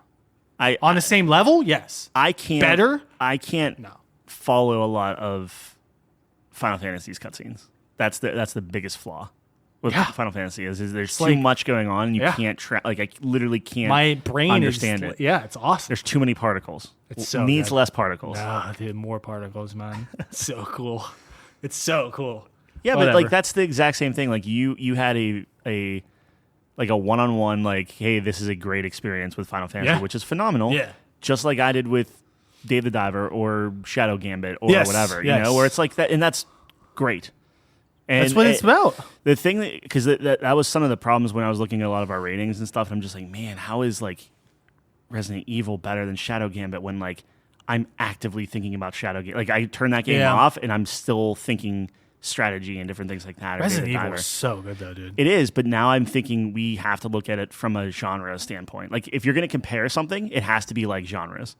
On the same level, yes. I can't Better? I can't No. follow a lot of Final Fantasy's cutscenes. That's the biggest flaw with Final Fantasy is there's too much going on and you can't I literally can't My brain understand it. Yeah, it's awesome. There's too many particles. It's so needs good. less particles. Ah, dude, more particles, man. It's so cool. It's so cool. Yeah, Whatever. but like that's the exact same thing. Like you had a one-on-one like, hey, this is a great experience with Final Fantasy, which is phenomenal. Yeah. Just like I did with Dave the Diver or Shadow Gambit or whatever, yes. you know, where it's like that, and that's great. And That's what it's about. The thing because that was some of the problems when I was looking at a lot of our ratings and stuff. And I'm just like, man, how is like Resident Evil better than Shadow Gambit when like I'm actively thinking about Shadow Gambit? Like I turn that game off and I'm still thinking strategy and different things like that. Resident Evil is so good though, dude. It is, but now I'm thinking we have to look at it from a genre standpoint. Like if you're going to compare something, it has to be like genres.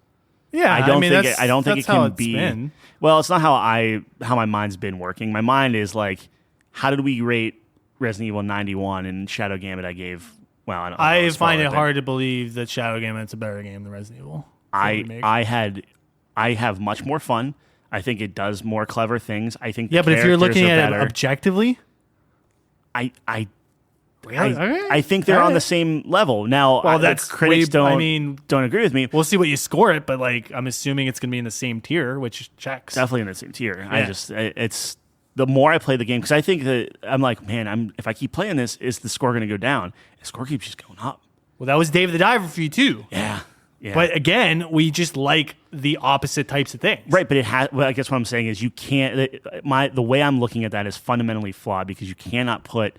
Yeah, I don't think it can it's be. been. Well, it's not how my mind's been working. My mind is like, how did we rate Resident Evil 91 and Shadow Gambit? I gave. Well, I find it hard to believe that Shadow Gambit's a better game than Resident Evil. I have much more fun. I think it does more clever things. I think. Yeah, but if you're looking at it objectively, I okay. I think they're on the same level. Now, well, that's critics don't agree with me. We'll see what you score it, but like I'm assuming it's going to be in the same tier, which checks. Definitely in the same tier. Yeah. It's the more I play the game because I think that I'm like, man, if I keep playing this, is the score going to go down? The score keeps just going up. Well, that was Dave the Diver for you too. Yeah. But again, we just like the opposite types of things. Right, but it has. Well, I guess what I'm saying is you can't. The way I'm looking at that is fundamentally flawed because you cannot put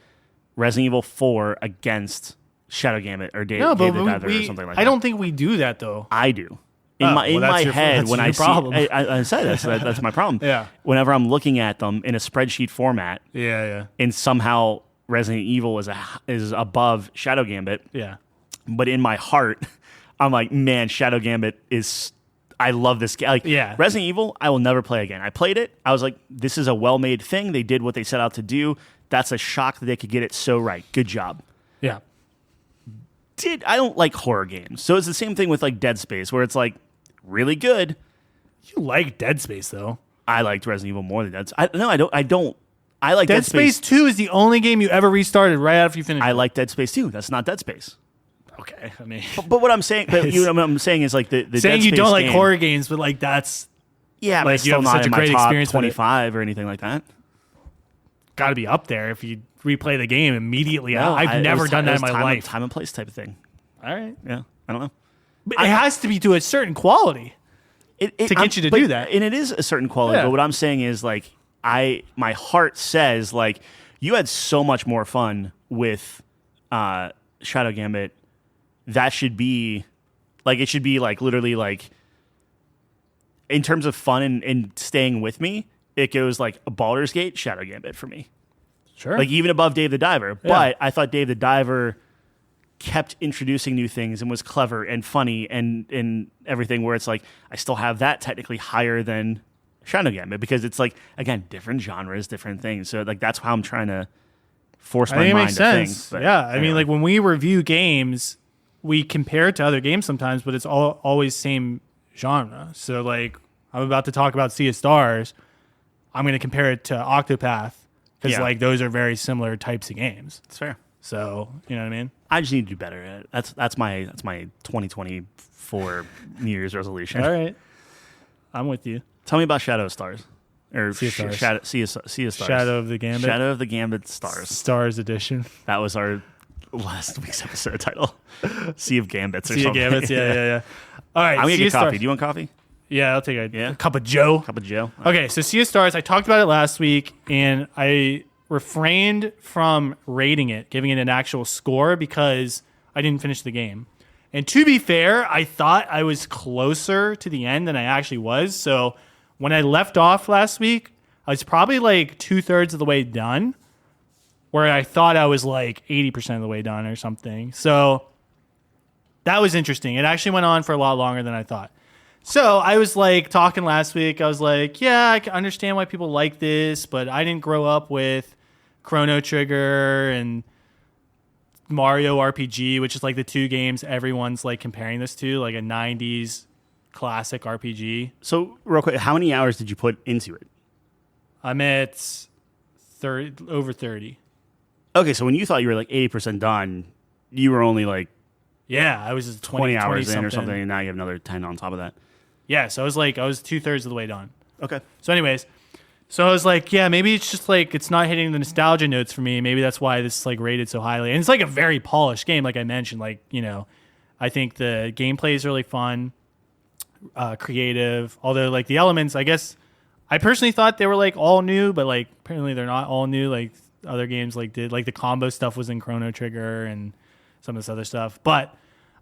Resident Evil 4 against Shadow Gambit or Dave the Diver or something like that. I don't think we do that though. I do. In my head, when I see, I said that's my problem. Yeah. Whenever I'm looking at them in a spreadsheet format, and somehow Resident Evil is above Shadow Gambit. Yeah. But in my heart, I'm like, man, Shadow Gambit is. I love this game. Like, Resident Evil, I will never play again. I played it. I was like, this is a well-made thing. They did what they set out to do. That's a shock that they could get it so right. Good job. Yeah. I don't like horror games. So it's the same thing with like Dead Space, where it's like really good. You like Dead Space though. I liked Resident Evil more than Dead Space. I don't. I like Dead Space 2 is the only game you ever restarted right after you finished. I like Dead Space 2. That's not Dead Space. Okay, I mean, but what I'm saying, what I'm saying is like the saying Dead Space you don't like game, horror games, but like that's like you still have not such a in my great top experience 25 or anything like that. Got to be up there if you replay the game immediately. No, I've never done that in my life. Time and place type of thing. All right, yeah, I don't know, but it has to be to a certain quality to get you to do that, and it is a certain quality. Yeah. But what I'm saying is like my heart says like you had so much more fun with Shadow Gambit. That should be like it should be like literally like in terms of fun and staying with me, it goes like a Baldur's Gate, Shadow Gambit for me. Sure. Like even above Dave the Diver. Yeah. But I thought Dave the Diver kept introducing new things and was clever and funny and everything where it's like I still have that technically higher than Shadow Gambit because it's like again different genres, different things. So like that's how I'm trying to force my mind to think. But yeah, I mean like when we review games, we compare it to other games sometimes, but it's always same genre. So, like, I'm about to talk about Sea of Stars. I'm going to compare it to Octopath because, like, those are very similar types of games. It's fair. So, you know what I mean? I just need to do better at it. That's my 2024 New Year's resolution. All right. I'm with you. Tell me about Shadow of Stars. Or Sea of Stars. Sea of Stars. Shadow of the Gambit. Shadow of the Gambit Stars. Stars edition. That was our last week's episode title. Sea of Gambits or sea something. Sea of Gambits, yeah. All right. I'm going to get coffee. Do you want coffee? Yeah, I'll take a cup of Joe. Cup of Joe. Okay, so Sea of Stars, I talked about it last week, and I refrained from rating it, giving it an actual score, because I didn't finish the game. And to be fair, I thought I was closer to the end than I actually was. So when I left off last week, I was probably like 2/3 of the way done, where I thought I was like 80% of the way done or something. So that was interesting. It actually went on for a lot longer than I thought. So I was like talking last week. I was like, yeah, I can understand why people like this, but I didn't grow up with Chrono Trigger and Mario RPG, which is like the two games everyone's like comparing this to, like a 90s classic RPG. So real quick, how many hours did you put into it? I'm at over 30. Okay, so when you thought you were like 80% done, you were only like Yeah, I was just 20 hours in or something, and now you have another 10 on top of that. Yeah, so I was 2/3 of the way done. Okay. So anyways, so I was like, yeah, maybe it's just like it's not hitting the nostalgia notes for me. Maybe that's why this is like rated so highly. And it's like a very polished game, like I mentioned. Like, I think the gameplay is really fun, creative. Although like the elements, I guess I personally thought they were like all new, but like apparently they're not all new. Like other games like did. Like the combo stuff was in Chrono Trigger and some of this other stuff. But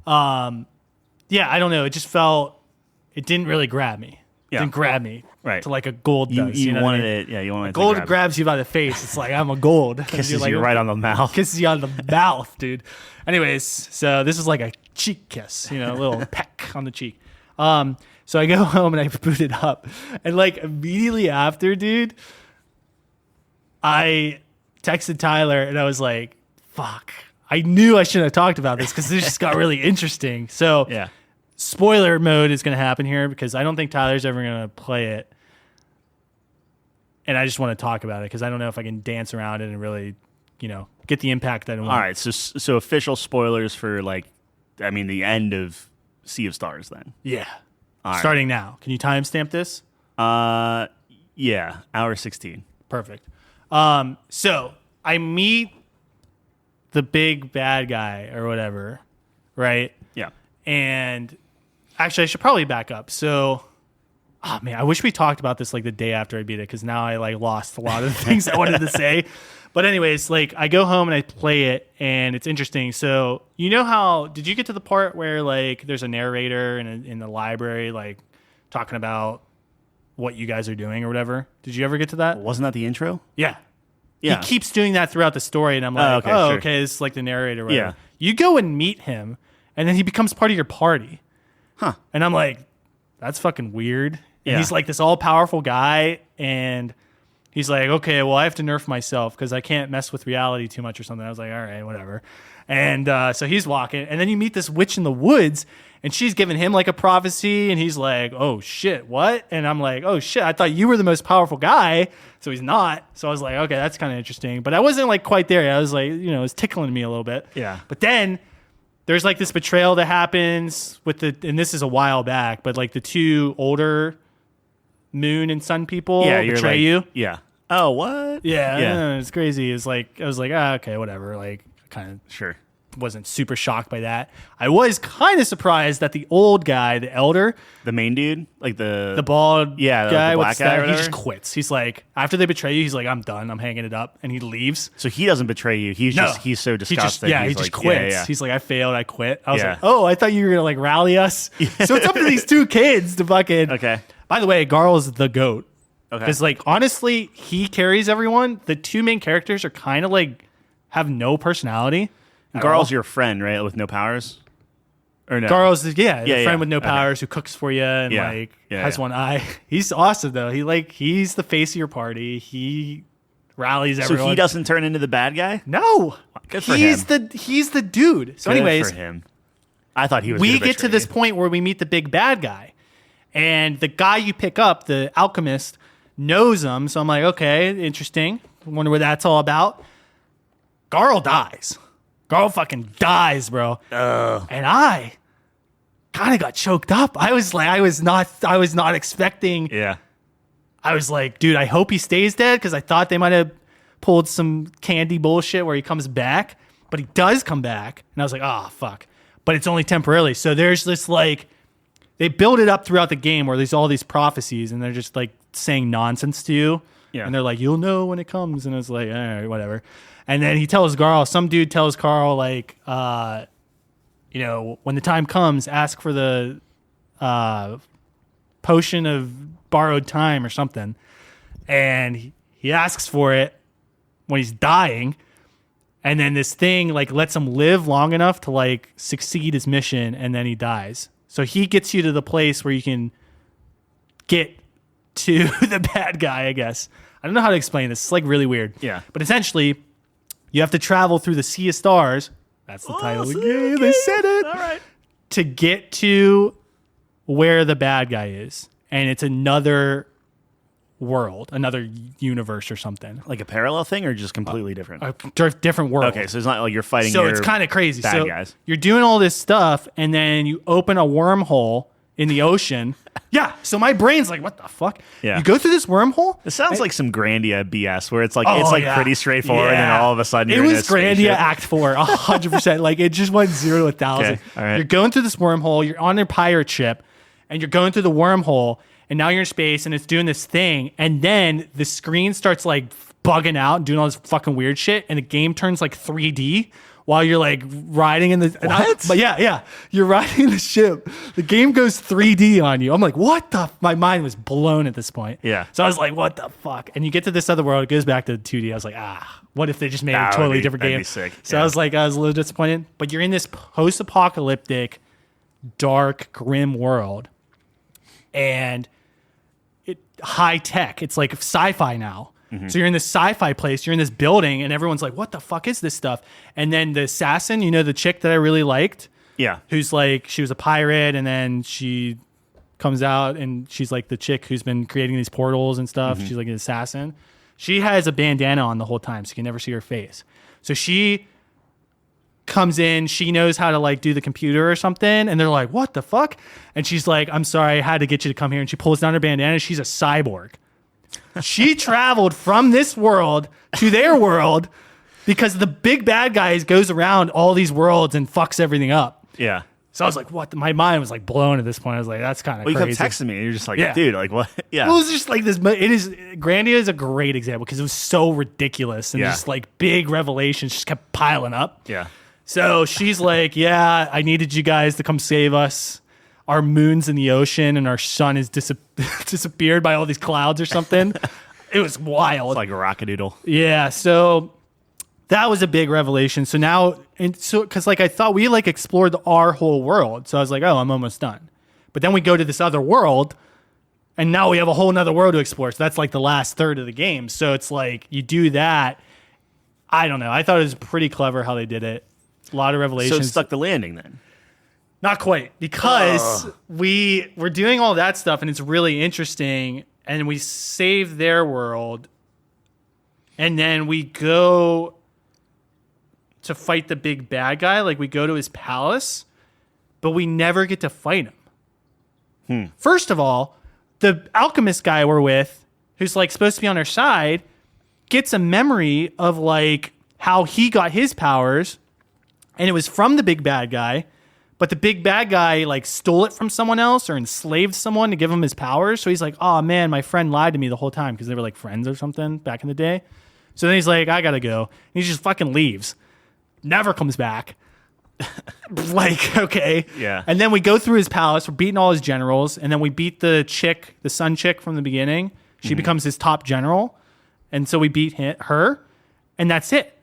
yeah, I don't know. It didn't really grab me. It didn't grab me right to like a gold does. You know wanted what I mean? it. Yeah, you wanted it. Gold to grab grabs you by the face. It's like I'm a gold. kisses like, you right on the mouth. Kisses you on the mouth, dude. Anyways, so this is like a cheek kiss, a little peck on the cheek. So I go home and I boot it up, and like immediately after, dude, I texted Tyler and I was like, "Fuck." I knew I shouldn't have talked about this because this just got really interesting. So Yeah. Spoiler mode is going to happen here because I don't think Tyler's ever going to play it. And I just want to talk about it because I don't know if I can dance around it and really, get the impact that I want. All right, so official spoilers for the end of Sea of Stars then. Yeah. All right. Starting now. Can you timestamp this? Yeah, hour 16. Perfect. So I meet the big bad guy or whatever, right? Yeah. And actually, I should probably back up. So, oh man, I wish we talked about this like the day after I beat it because now I like lost a lot of the things I wanted to say. But anyways, like I go home and I play it and it's interesting. So you know how, did you get to the part where like there's a narrator in the library like talking about what you guys are doing or whatever? Did you ever get to that? Wasn't that the intro? Yeah. Yeah. He keeps doing that throughout the story and I'm like, sure. okay, this is like the narrator or whatever. Yeah. You go and meet him and then he becomes part of your party. Huh. And I'm like, that's fucking weird. Yeah. And he's like this all-powerful guy, and he's like, okay, well, I have to nerf myself because I can't mess with reality too much or something. I was like, all right, whatever. And so he's walking, and then you meet this witch in the woods, and she's giving him like a prophecy, and he's like, oh, shit, what? And I'm like, oh, shit, I thought you were the most powerful guy. So he's not. So I was like, okay, that's kind of interesting. But I wasn't like quite there. I was like, it was tickling me a little bit. Yeah. But then there's like this betrayal that happens and this is a while back, but like the two older moon and sun people betray you. Yeah. Oh, what? Yeah. It's crazy. It's like, I was like, okay, whatever. Like, kind of Sure. wasn't super shocked by that. I was kind of surprised that the old guy, the elder, The main dude? Like the bald guy, the black guy or he whatever? just quits. He's like, after they betray you, he's like, I'm done. I'm hanging it up. And he leaves. So he doesn't betray you. He's so disgusted. He just quits. Yeah. He's like, I failed. I quit. I was Yeah. like, oh, I thought you were going to like rally us. So it's up to these two kids to fucking. Okay. By the way, Garl's the GOAT. Okay. Because like, honestly, he carries everyone. The two main characters are kind of like, have no personality. Garl's your friend, right? With no powers? Or no? Garl's a friend with no Okay. powers who cooks for you and has one eye. He's awesome though. He's the face of your party. He rallies everyone. So he doesn't turn into the bad guy? No. Good for he's him. He's the dude. So Good anyways, for him. I thought he was we gonna get to betray this you. point where we meet the big bad guy. And the guy you pick up, the alchemist, knows him. So I'm like, okay, interesting. I wonder what that's all about. Garl dies. Garl fucking dies, bro. And I kind of got choked up. I was not expecting. Yeah. I was like, dude, I hope he stays dead because I thought they might have pulled some candy bullshit where he comes back, but he does come back. And I was like, oh, fuck. But it's only temporarily. So there's this like, they build it up throughout the game where there's all these prophecies and they're just like saying nonsense to you. Yeah. And they're like, you'll know when it comes. And it's like, all right, whatever. And then he tells Garl, some dude tells Carl, like, when the time comes, ask for the potion of borrowed time or something. And he asks for it when he's dying. And then this thing, like, lets him live long enough to, like, succeed his mission. And then he dies. So he gets you to the place where you can get to the bad guy, I guess. I don't know how to explain this. It's, like, really weird. Yeah. But essentially, you have to travel through the Sea of Stars. That's the title of the game. They said it. All right. To get to where the bad guy is. And it's another world, another universe or something. Like a parallel thing or just completely different? A different world. Okay, so it's not like you're fighting So your it's kind of crazy. bad So guys. you're doing all this stuff, and then you open a wormhole in the ocean. Yeah. So my brain's like, what the fuck? Yeah. You go through this wormhole? It sounds like some Grandia BS where it's like Yeah. pretty straightforward, and all of a sudden you're it in was a spaceship. Grandia Act 4, 100%. Like it just went 0 to 1,000. Okay, all right. You're going through this wormhole. You're on a pirate ship, and you're going through the wormhole, and now you're in space, and it's doing this thing, and then the screen starts like bugging out and doing all this fucking weird shit, and the game turns like 3D. While you're like riding in the What? but yeah, you're riding the ship. The game goes 3D on you. I'm like, what the? My mind was blown at this point. Yeah. So I was like, what the fuck? And you get to this other world. It goes back to 2D. I was like, what if they just made a That would totally be- different that'd game? be sick. So Yeah. I was a little disappointed. But you're in this post-apocalyptic, dark, grim world, and high tech. It's like sci-fi now. So you're in this sci-fi place, you're in this building, and everyone's like, what the fuck is this stuff? And then the assassin, the chick that I really liked, Yeah. who's like, she was a pirate, and then she comes out, and she's like the chick who's been creating these portals and stuff. She's like an assassin. She has a bandana on the whole time, so you can never see her face. So she comes in, she knows how to like do the computer or something, and they're like, what the fuck? And she's like, I'm sorry, I had to get you to come here. And she pulls down her bandana. She's a cyborg. She traveled from this world to their world because the big bad guy goes around all these worlds and fucks everything up. Yeah. So I was like, what? My mind was like blown at this point. I was like, that's kind of Well, you crazy. kept texting me, and you're just like, Yeah. dude, like what? Yeah. Well, it was just like this. Grandia is a great example because it was so ridiculous and Yeah. just like big revelations just kept piling up. Yeah. So she's like, yeah, I needed you guys to come save us. Our moon's in the ocean and our sun is disappeared by all these clouds or something. It was wild. It's like a rockadoodle. Yeah. So that was a big revelation. So now, because like I thought we like explored our whole world. So I was like, oh, I'm almost done. But then we go to this other world, and now we have a whole nother world to explore. So that's like the last third of the game. So it's like you do that. I don't know. I thought it was pretty clever how they did it. A lot of revelations. So it stuck the landing then. Not quite, because we're doing all that stuff, and it's really interesting. And we save their world, and then we go to fight the big bad guy. Like we go to his palace, but we never get to fight him. First of all, the alchemist guy we're with, who's like supposed to be on our side, gets a memory of like how he got his powers, and it was from the big bad guy. But the big bad guy like stole it from someone else or enslaved someone to give him his powers. So he's like, oh man, my friend lied to me the whole time because they were like friends or something back in the day. So then he's like, I gotta go. And he just fucking leaves. Never comes back. Like, okay. Yeah. And then we go through his palace. We're beating all his generals. And then we beat the chick, the sun chick from the beginning. She becomes his top general. And so we beat her. And that's it.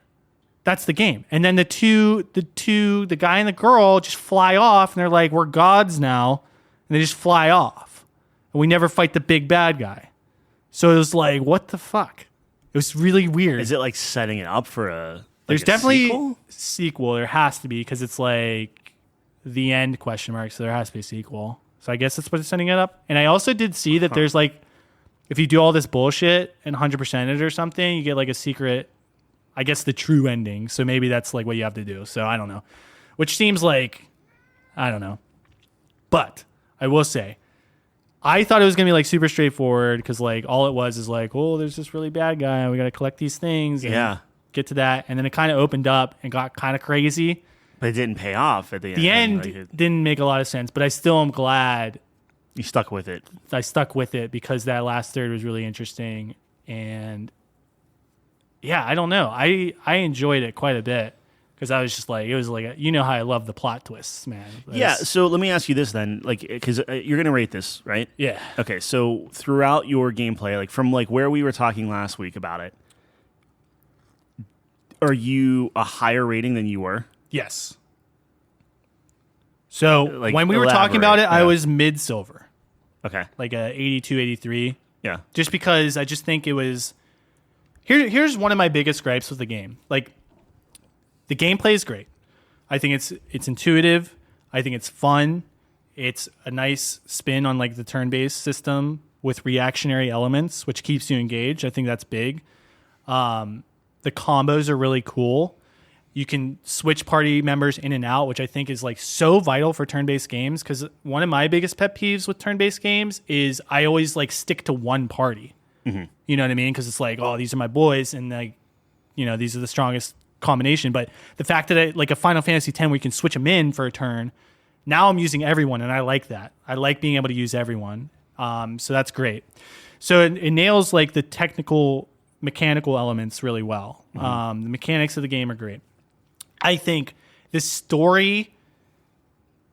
That's the game. And then the guy and the girl just fly off, and they're like, we're gods now. And they just fly off. And we never fight the big bad guy. So it was like, what the fuck? It was really weird. Is it like setting it up for a There's a definitely sequel? sequel. There has to be, because it's like the end question mark. So there has to be a sequel. So I guess that's what it's setting it up. And I also did see that there's like, if you do all this bullshit and 100% it or something, you get like a secret, I guess the true ending. So maybe that's like what you have to do. So I don't know. Which seems like, I don't know. But I will say, I thought it was going to be like super straightforward because like all it was is like, oh, there's this really bad guy and we got to collect these things and Yeah. get to that. And then it kind of opened up and got kind of crazy. But it didn't pay off at the end. The end Like it- didn't make a lot of sense, but I still am glad you stuck with it. I stuck with it because that last third was really interesting. And yeah, I don't know. I enjoyed it quite a bit because I was just like, it was like, you know how I love the plot twists, man. Yeah. So let me ask you this then, like, because you're gonna rate this, right? Yeah. Okay. So throughout your gameplay, like from like where we were talking last week about it, are you a higher rating than you were? Yes. So Like, when we were talking about it, elaborate, I yeah. was mid-silver, Okay. like a 82, 83. Yeah. Just because I just think it was. Here's one of my biggest gripes with the game. Like, the gameplay is great. I think it's intuitive. I think it's fun. It's a nice spin on like the turn-based system with reactionary elements, which keeps you engaged. I think that's big. The combos are really cool. You can switch party members in and out, which I think is like so vital for turn-based games. Because one of my biggest pet peeves with turn-based games is I always like stick to one party. Mm-hmm. You know what I mean? Because it's like, oh, these are my boys, and like, you know, these are the strongest combination. But the fact that like a Final Fantasy X, we can switch them in for a turn. Now I'm using everyone, and I like that. I like being able to use everyone. So that's great. So it nails like the technical, mechanical elements really well. Mm-hmm. The mechanics of the game are great. I think the story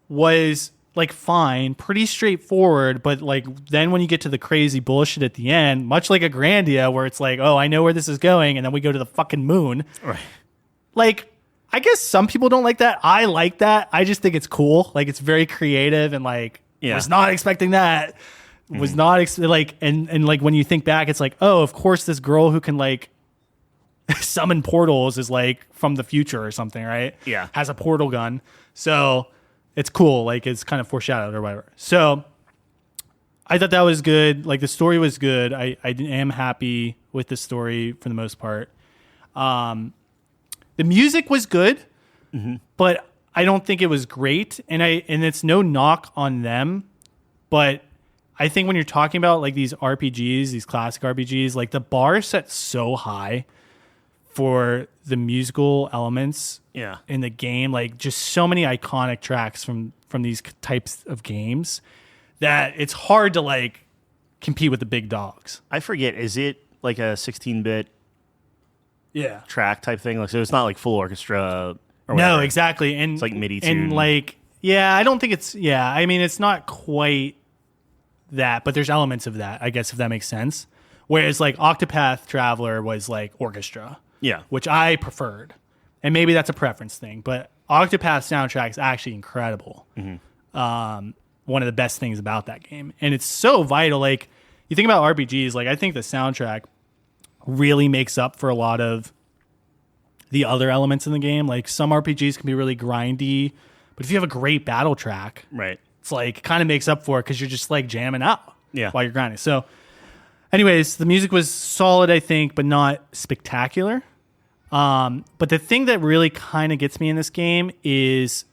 was like fine, pretty straightforward, but like then when you get to the crazy bullshit at the end, much like a Grandia where it's like, oh, I know where this is going, and then we go to the fucking moon. Right. Like, I guess some people don't like that. I like that. I just think it's cool. Like, it's very creative, and like, was not expecting that. Mm-hmm. Was not like, and like when you think back, it's like, oh, of course, this girl who can like summon portals is like from the future or something, right? Yeah. Has a portal gun. So it's cool. Like, it's kind of foreshadowed or whatever. So I thought that was good. Like, the story was good. I am happy with the story for the most part. The music was good, but I don't think it was great. And it's no knock on them, but I think when you're talking about like these RPGs, these classic RPGs, like the bar is set so high for the musical elements in the game, like just so many iconic tracks from these types of games that it's hard to like compete with the big dogs. I forget, is it like a 16-bit track type thing? Like, so it's not like full orchestra or whatever. No, exactly. And it's like MIDI tune. And like, I don't think it's, I mean, it's not quite that, but there's elements of that, I guess, if that makes sense. Whereas like Octopath Traveler was like orchestra. Yeah. Which I preferred. And maybe that's a preference thing, but Octopath soundtrack is actually incredible. Mm-hmm. One of the best things about that game. And it's so vital. Like, you think about RPGs, like I think the soundtrack really makes up for a lot of the other elements in the game. Like, some RPGs can be really grindy, but if you have a great battle track, right, it's like kind of makes up for it because you're just like jamming out while you're grinding. So anyways, the music was solid, I think, but not spectacular. But the thing that really kind of gets me in this game is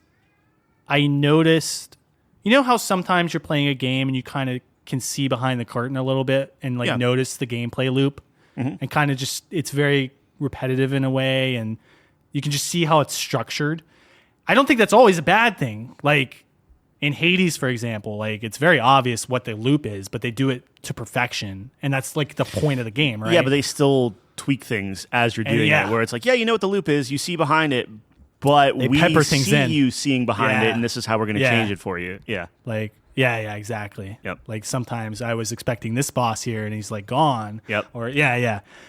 I noticed, you know how sometimes you're playing a game and you kind of can see behind the curtain a little bit and like notice the gameplay loop and kind of just, it's very repetitive in a way, and you can just see how it's structured. I don't think that's always a bad thing. Like in Hades, for example, like it's very obvious what the loop is, but they do it to perfection, and that's like the point of the game, right? Yeah, but they still tweak things as you're doing it, where it's like, you know what the loop is, you see behind it, but we see you seeing behind it, and this is how we're going to change it for you. Yeah. Like, exactly. Yep. Like sometimes I was expecting this boss here, and he's like gone. Yep. Or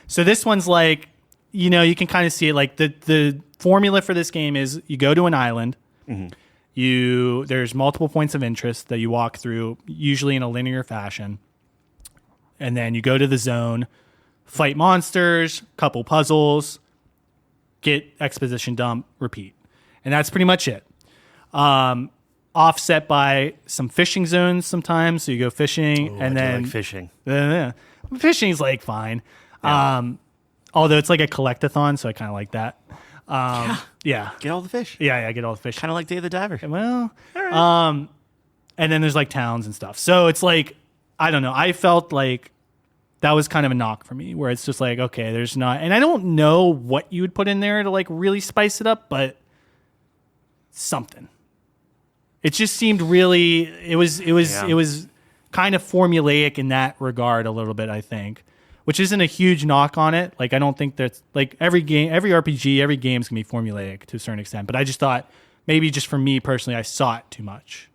So this one's like, you know, you can kind of see it. Like the formula for this game is you go to an island. Mm-hmm. There's multiple points of interest that you walk through, usually in a linear fashion. And then you go to the zone, fight monsters, couple puzzles, get exposition dump, repeat. And that's pretty much it. Offset by some fishing zones sometimes. So you go fishing, and then like fishing. Fishing's like fine. Yeah. Although it's like a collectathon, so I kind of like that. Get all the fish. Yeah, get all the fish. Kind of like Day of the Diver. Well, all right. And then there's like towns and stuff. So it's like, I don't know. I felt like that was kind of a knock for me, where it's just like, okay, there's not, and I don't know what you would put in there to like really spice it up, but something. It just seemed really, it was kind of formulaic in that regard a little bit, I think. Which isn't a huge knock on it. Like, I don't think that's like every game, every RPG, every game's gonna be formulaic to a certain extent. But I just thought maybe just for me personally, I saw it too much,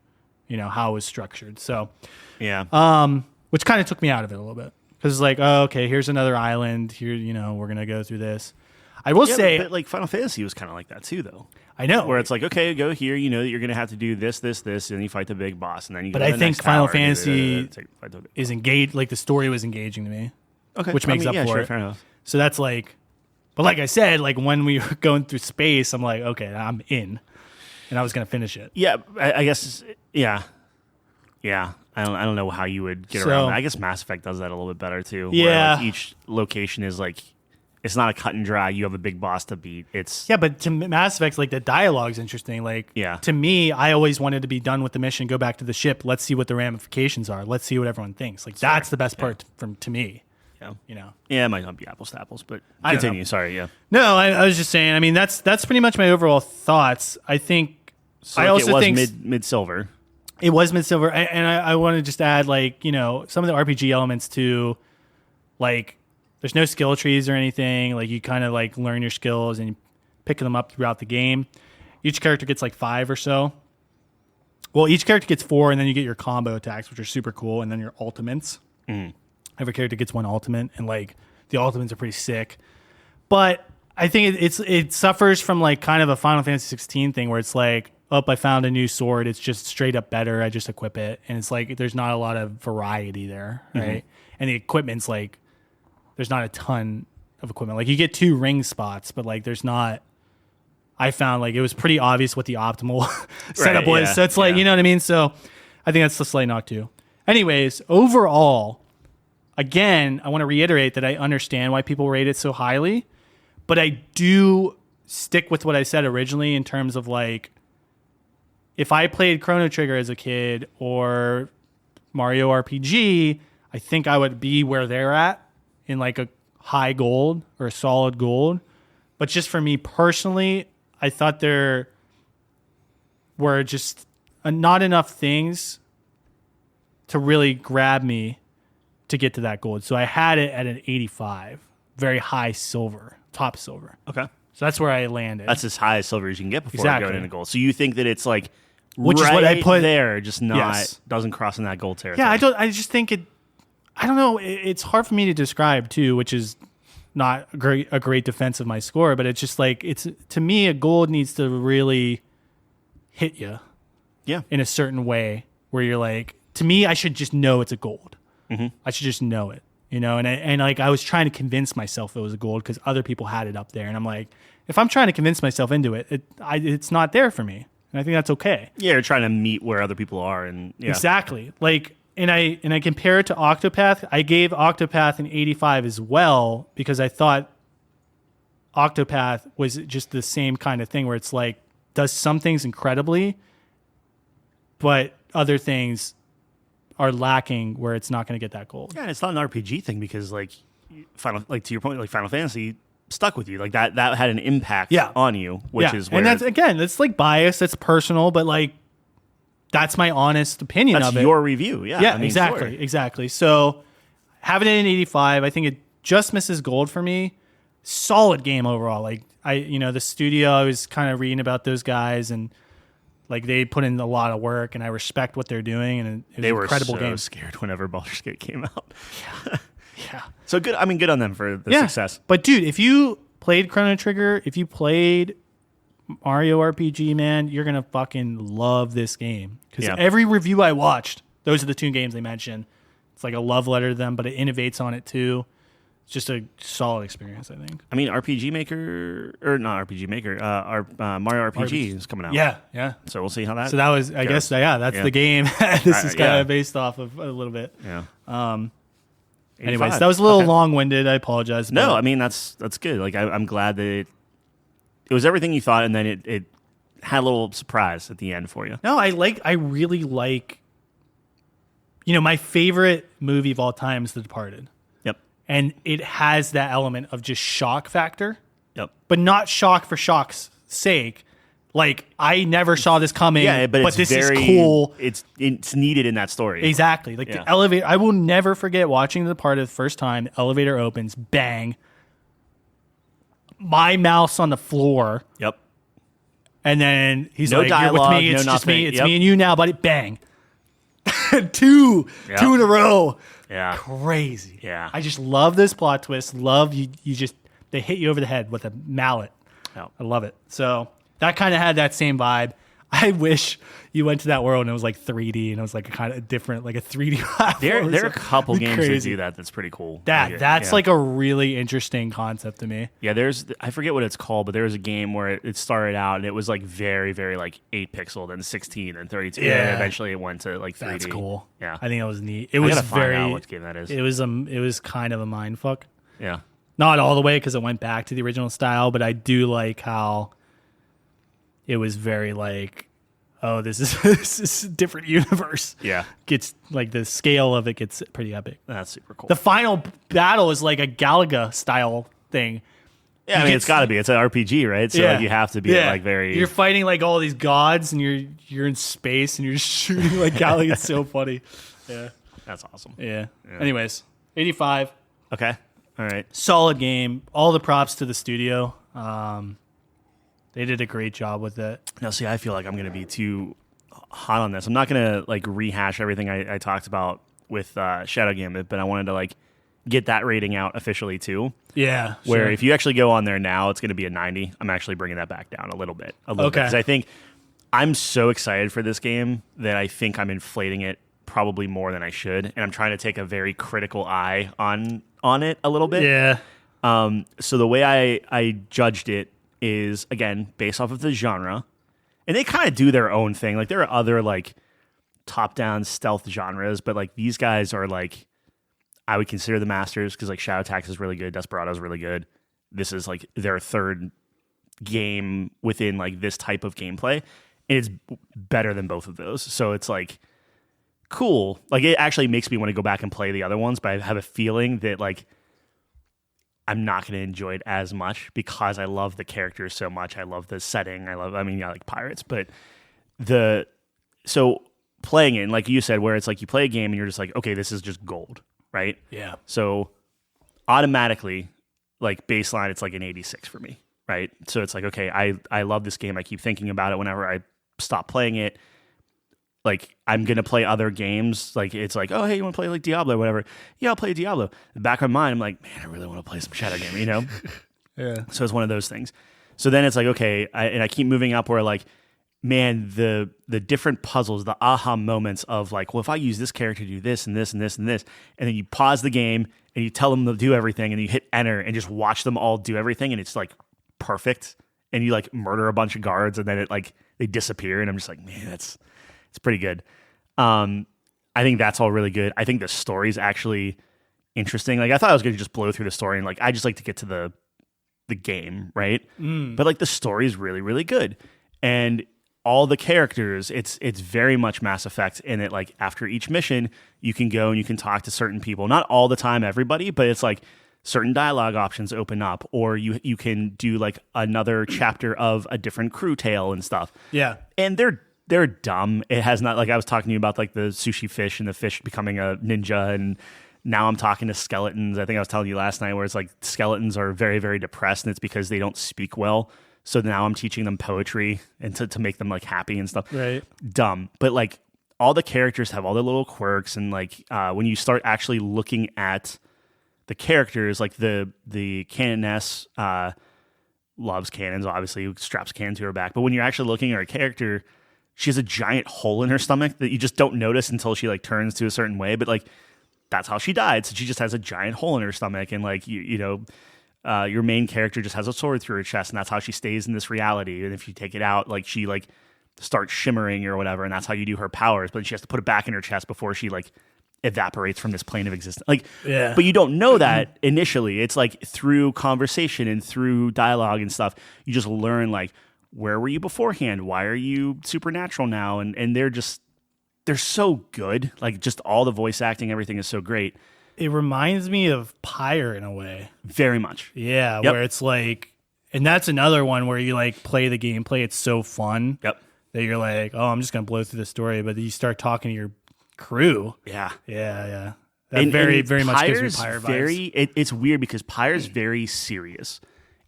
you know, how it was structured. So, which kind of took me out of it a little bit, because it's like, oh, okay, here's another island. Here, you know, we're gonna go through this. I will say, but like Final Fantasy was kind of like that too, though. I know, where it's like, okay, go here. You know that you're gonna have to do this, and then you fight the big boss, and then you. But go to I the think next Final tower, Fantasy is engaged. Like the story was engaging to me. Okay. Which makes up for it. Fair enough. So that's like, but like I said, like when we were going through space, I'm like, okay, I'm in. and I was going to finish it. Yeah, I guess. Yeah. I don't know how you would get around that. I guess Mass Effect does that a little bit better too. Yeah. Where, like, each location is like, it's not a cut and dry. You have a big boss to beat. It's but to Mass Effect, like the dialogue's interesting. Like, to me, I always wanted to be done with the mission, go back to the ship. Let's see what the ramifications are. Let's see what everyone thinks. Like, that's the best part to me. Yeah. You know. Yeah, it might not be apples to apples, but continue. Sorry. Yeah. No, I was just saying. I mean, that's pretty much my overall thoughts. I think. So, like, also think mid silver. It was mid silver, and I want to just add, like, you know, some of the RPG elements too. Like, there's no skill trees or anything. Like, you kind of like learn your skills and you pick them up throughout the game. Each character gets like 5 or so. Well, each character gets 4, and then you get your combo attacks, which are super cool, and then your ultimates. Every character gets one ultimate, and like the ultimates are pretty sick. But I think it suffers from like kind of a Final Fantasy 16 thing where it's like, oh, I found a new sword. It's just straight up better. I just equip it, and it's like there's not a lot of variety there, right? And the equipment's like there's not a ton of equipment. Like, you get 2 ring spots, but like there's not. I found like it was pretty obvious what the optimal setup was. Yeah, so it's like, you know what I mean? So I think that's the slight knock too. Anyways, overall, again, I want to reiterate that I understand why people rate it so highly, but I do stick with what I said originally in terms of like, if I played Chrono Trigger as a kid or Mario RPG, I think I would be where they're at in like a high gold or a solid gold. But just for me personally, I thought there were just not enough things to really grab me to get to that gold. So I had it at an 85, very high silver, top silver. Okay. So that's where I landed. That's as high as silver as you can get before going into gold. So you think that it's like which right is what I put there, just not doesn't cross in that gold territory. Yeah, I just think it. I don't know. It's hard for me to describe too, which is not a great defense of my score. But it's just like to me, a gold needs to really hit you, in a certain way where you're like, to me, I should just know it's a gold. I should just know it, you know. And like I was trying to convince myself it was a gold because other people had it up there, and I'm like, if I'm trying to convince myself into it, it's not there for me. And I think that's okay. Yeah, you're trying to meet where other people are, and exactly. Like, and I compare it to Octopath. I gave Octopath an 85 as well because I thought Octopath was just the same kind of thing where it's like does some things incredibly, but other things are lacking where it's not going to get that gold. Yeah, and it's not an RPG thing because like to your point, like Final Fantasy stuck with you. Like that had an impact on you, which is where... And that's, again, that's like bias, that's personal, but like that's my honest opinion of it. That's your review, yeah. Yeah, I mean, exactly. So having it in 85, I think it just misses gold for me. Solid game overall. Like the studio, I was kind of reading about those guys and like they put in a lot of work and I respect what they're doing and it was an incredible game. They were so scared whenever Baldur's Gate came out. Yeah. So good. I mean, good on them for the success. But dude, if you played Chrono Trigger, if you played Mario RPG, man, you're gonna fucking love this game. Because every review I watched, those are the 2 games they mentioned. It's like a love letter to them, but it innovates on it too. It's just a solid experience, I think. I mean, RPG Maker or not RPG Maker, Mario RPG is coming out. Yeah. So we'll see how that. So that was, I guess, that's the game. This is kind of based off of a little bit. Yeah. Anyways, that was a little long-winded. I apologize. No, I mean that's good. Like I'm glad that it was everything you thought, and then it had a little surprise at the end for you. No, I really like. My favorite movie of all time is The Departed. Yep. And it has that element of just shock factor. Yep. But not shock for shock's sake. Like, I never saw this coming, but this is cool. It's needed in that story. Exactly. Like the elevator. I will never forget watching The Departed the first time. The elevator opens, bang. My mouse on the floor. Yep. And then he's no like, dialogue, "You're with me. It's no just nothing. me. It's me and you now, buddy." Bang. Two in a row. Yeah. Crazy. Yeah. I just love this plot twist. Love you just they hit you over the head with a mallet. Yep. I love it. So that kind of had that same vibe. I wish you went to that world and it was like 3D and it was like a kind of different, like a 3D platform. There are a couple games that crazy. do that. That's pretty cool. That's like a really interesting concept to me. Yeah, I forget what it's called, but there was a game where it started out and it was like very, very like 8 pixel, then 16, then 32, and eventually it went to like 3D. That's cool. Yeah, I think it was neat. I gotta find out what game that is. It was kind of a mind fuck. Yeah, not all the way because it went back to the original style, but I do like how it was very like, oh, this is a different universe. Yeah, gets like the scale of it gets pretty epic. That's super cool. The final battle is like a Galaga style thing. Yeah, I mean, it's got to be. It's an RPG, right? So like, you have to be like very. You're fighting like all these gods, and you're in space, and you're just shooting like Galaga. It's so funny. Yeah, that's awesome. Yeah. Anyways, 85. Okay. All right. Solid game. All the props to the studio. They did a great job with it. Now, see, I feel like I'm going to be too hot on this. I'm not going to like rehash everything I talked about with Shadow Gambit, but I wanted to like get that rating out officially too. Yeah. Where if you actually go on there now, it's going to be a 90. I'm actually bringing that back down a little bit. Because I think I'm so excited for this game that I think I'm inflating it probably more than I should, and I'm trying to take a very critical eye on it a little bit. Yeah. So the way I judged it is, again, based off of the genre, and they kind of do their own thing. Like there are other like top-down stealth genres, but like these guys are like, I would consider the masters because like Shadow Tactics is really good, Desperado is really good. This is like their third game within like this type of gameplay, and it's better than both of those. So it's like cool. Like it actually makes me want to go back and play the other ones, but I have a feeling that like I'm not going to enjoy it as much because I love the characters so much. I love the setting. I like pirates, but so playing it, and like you said, where it's like you play a game and you're just like, okay, this is just gold, right? Yeah. So automatically, like baseline, it's like an 86 for me, right? So it's like, okay, I love this game. I keep thinking about it whenever I stop playing it. Like, I'm going to play other games. Like, it's like, oh, hey, you want to play like Diablo or whatever? Yeah, I'll play Diablo. In the back of my mind, I'm like, man, I really want to play some Shadow Game, you know? Yeah. So it's one of those things. So then it's like, okay, and I keep moving up where like, man, the different puzzles, the aha moments of like, well, if I use this character to do this and this and this and this, and then you pause the game and you tell them to do everything and you hit enter and just watch them all do everything and it's like perfect. And you like murder a bunch of guards and then it like, they disappear. And I'm just like, man, it's pretty good. I think that's all really good. I think the story's actually interesting. Like I thought I was going to just blow through the story and like I just like to get to the game, right? But like the story's really, really good. And all the characters, it's very much Mass Effect in it. Like after each mission, you can go and you can talk to certain people. Not all the time, everybody, but it's like certain dialogue options open up, or you can do like another chapter of a different crew tale and stuff. Yeah. And they're dumb. It has not, like I was talking to you about like the sushi fish and the fish becoming a ninja, and now I'm talking to skeletons. I think I was telling you last night where it's like skeletons are very, very depressed and it's because they don't speak well. So now I'm teaching them poetry and to make them like happy and stuff. Right. Dumb. But like all the characters have all their little quirks, and like when you start actually looking at the characters, like the canoness loves cannons, obviously straps a cannon to her back. But when you're actually looking at her character, she has a giant hole in her stomach that you just don't notice until she like turns to a certain way. But like that's how she died. So she just has a giant hole in her stomach, and like you know. Your main character just has a sword through her chest, and that's how she stays in this reality. And if you take it out, like she like starts shimmering or whatever, and that's how you do her powers. But she has to put it back in her chest before she like evaporates from this plane of existence. Like, yeah. But you don't know that initially. It's like through conversation and through dialogue and stuff, you just learn like, where were you beforehand? Why are you supernatural now? And they're so good. Like just all the voice acting, everything is so great. It reminds me of Pyre in a way. Very much. Yeah, Yep. where it's like, and that's another one where you like play the gameplay. It's so fun Yep. that you're like, oh, I'm just going to blow through the story. But then you start talking to your crew. Yeah. Yeah. That very much gives me Pyre vibes. It's weird because Pyre's very serious.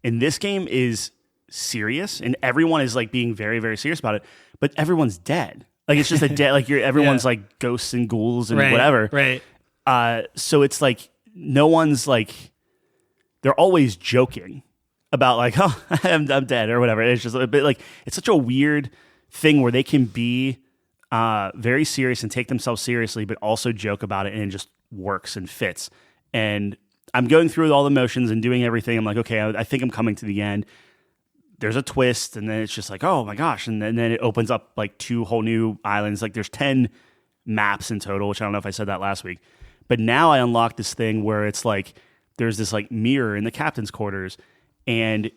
And this game is serious, and everyone is like being very, very serious about it, but everyone's dead. Like it's just a dead, like everyone's like ghosts and ghouls and whatever. Right. So it's like no one's like, they're always joking about like, oh, I'm dead or whatever. It's just a bit like, it's such a weird thing where they can be very serious and take themselves seriously, but also joke about it, and it just works and fits. And I'm going through all the motions and doing everything. I'm like, okay, I think I'm coming to the end. There's a twist, and then it's just like, oh my gosh. And then it opens up like 2 whole new islands. Like there's 10 maps in total, which I don't know if I said that last week. But now I unlock this thing where it's like, there's this like mirror in the captain's quarters, and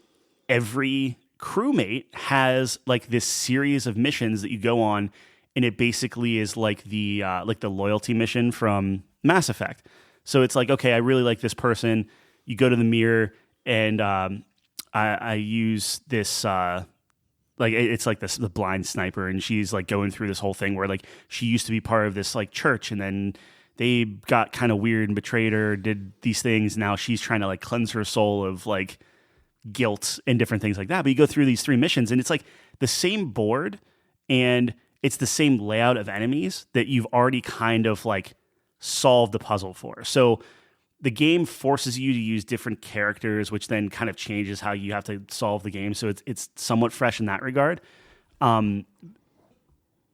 every crewmate has like this series of missions that you go on, and it basically is like the loyalty mission from Mass Effect. So it's like, okay, I really like this person. You go to the mirror, and I use this it's like the blind sniper, and she's like going through this whole thing where like she used to be part of this like church, and then they got kind of weird and betrayed her, did these things. Now she's trying to like cleanse her soul of like guilt and different things like that. But you go through these 3 missions, and it's like the same board, and it's the same layout of enemies that you've already kind of like solved the puzzle for. So the game forces you to use different characters, which then kind of changes how you have to solve the game. So it's somewhat fresh in that regard. But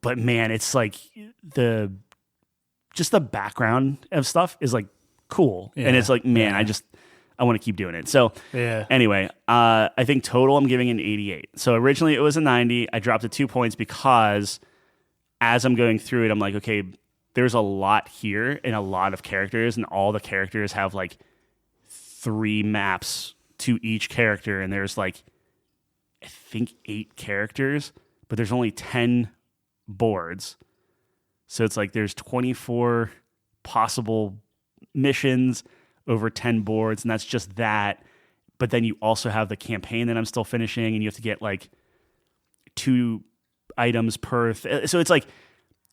man, it's like the background of stuff is like cool. Yeah. And it's like, man, I want to keep doing it. So anyway, I think total I'm giving an 88. So originally it was a 90. I dropped it 2 points because as I'm going through it, I'm like, okay, there's a lot here and a lot of characters, and all the characters have like 3 maps to each character, and there's like, I think 8 characters, but there's only 10 boards. So it's like there's 24 possible missions over 10 boards, and that's just that. But then you also have the campaign that I'm still finishing, and you have to get like 2 items per. So it's like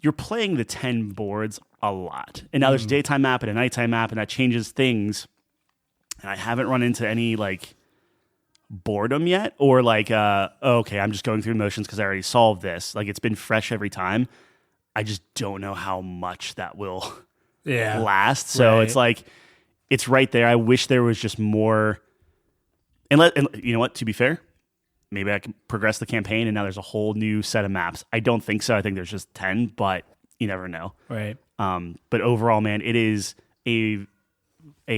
you're playing the 10 boards a lot. And now there's a daytime map and a nighttime map, and that changes things. And I haven't run into any like boredom yet, or like, okay, I'm just going through motions because I already solved this. Like it's been fresh every time. I just don't know how much that will last. So it's like, it's right there. I wish there was just more. And you know what? To be fair, maybe I can progress the campaign, and now there's a whole new set of maps. I don't think so. I think there's just 10, but you never know. Right. But overall, man, it is a